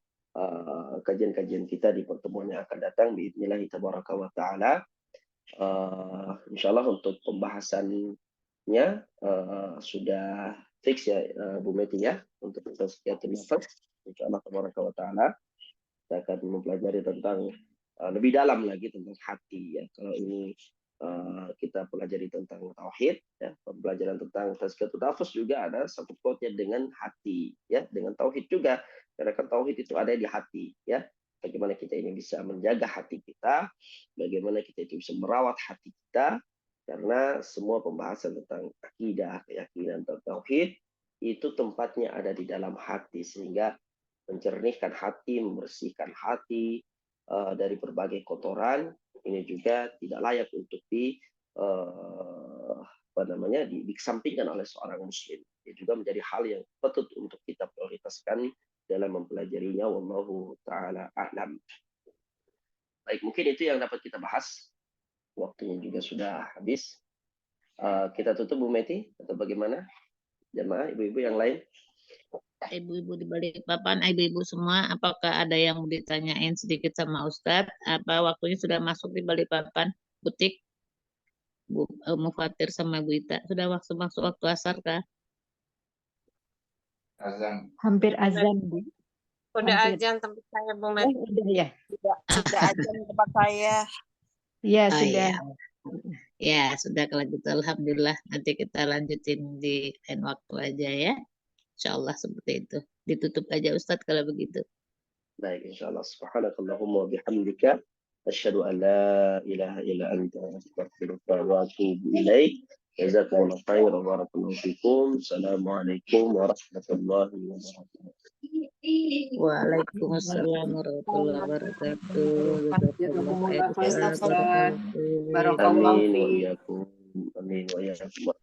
kajian-kajian kita di pertemuan yang akan datang biidznillah tabaraka wa ta'ala. Insya Allah untuk pembahasannya sudah fix, ya, Bu Meti, ya, untuk tazkiyatul nafas. Insya Allah tabaraka wa ta'ala kita akan mempelajari tentang lebih dalam lagi tentang hati, ya. Kalau ini kita pelajari tentang tauhid, ya, pembelajaran tentang tazkiyatun nafs juga ada satu quote-nya dengan hati, ya, dengan tauhid juga. Karena kan tauhid itu ada di hati, ya. Bagaimana kita ini bisa menjaga hati kita, bagaimana kita itu bisa merawat hati kita, karena semua pembahasan tentang akidah, keyakinan, tentang tauhid itu tempatnya ada di dalam hati, sehingga mencernihkan hati, membersihkan hati dari berbagai kotoran ini juga tidak layak untuk dikesampingkan oleh seorang muslim. Ini juga menjadi hal yang patut untuk kita prioritaskan dalam mempelajarinya. Wallahu taala a'lam. Baik, mungkin itu yang dapat kita bahas. Waktunya juga sudah habis. Kita tutup Bu Meti atau bagaimana? Jamaah ibu-ibu yang lain. Ibu-ibu di Balikpapan, ibu-ibu semua, apakah ada yang mau ditanyain sedikit sama Ustadz? Apa waktunya sudah masuk di Balikpapan? Butik, Bu Mufatir sama Bu Ita, sudah masuk waktu asar kah? Azan. Hampir azan, Bu. Udah Hampir. azan tempat saya, Bu Met. Udah ya. Sudah azan tempat saya. Iya, Oh, sudah. Ya, sudah kalau gitu. Alhamdulillah. Nanti kita lanjutin di lain waktu aja ya. Insya Allah seperti itu. Ditutup aja Ustadz kalau begitu. Baik, insyaallah. Subhanakallahumma wa bihamdika asyhadu an la ilaha illa anta astaghfiruka wa atubu ilaik. Jazakumullahu khairan wa barakallahu fikum. Assalamualaikum warahmatullahi wabarakatuh. Waalaikumsalam warahmatullahi wabarakatuh. Jazakumullah khairan, Ustaz. Barakallahu. Barakallahu Amin wa fiik. iyyakum. Amin wa iyyakum.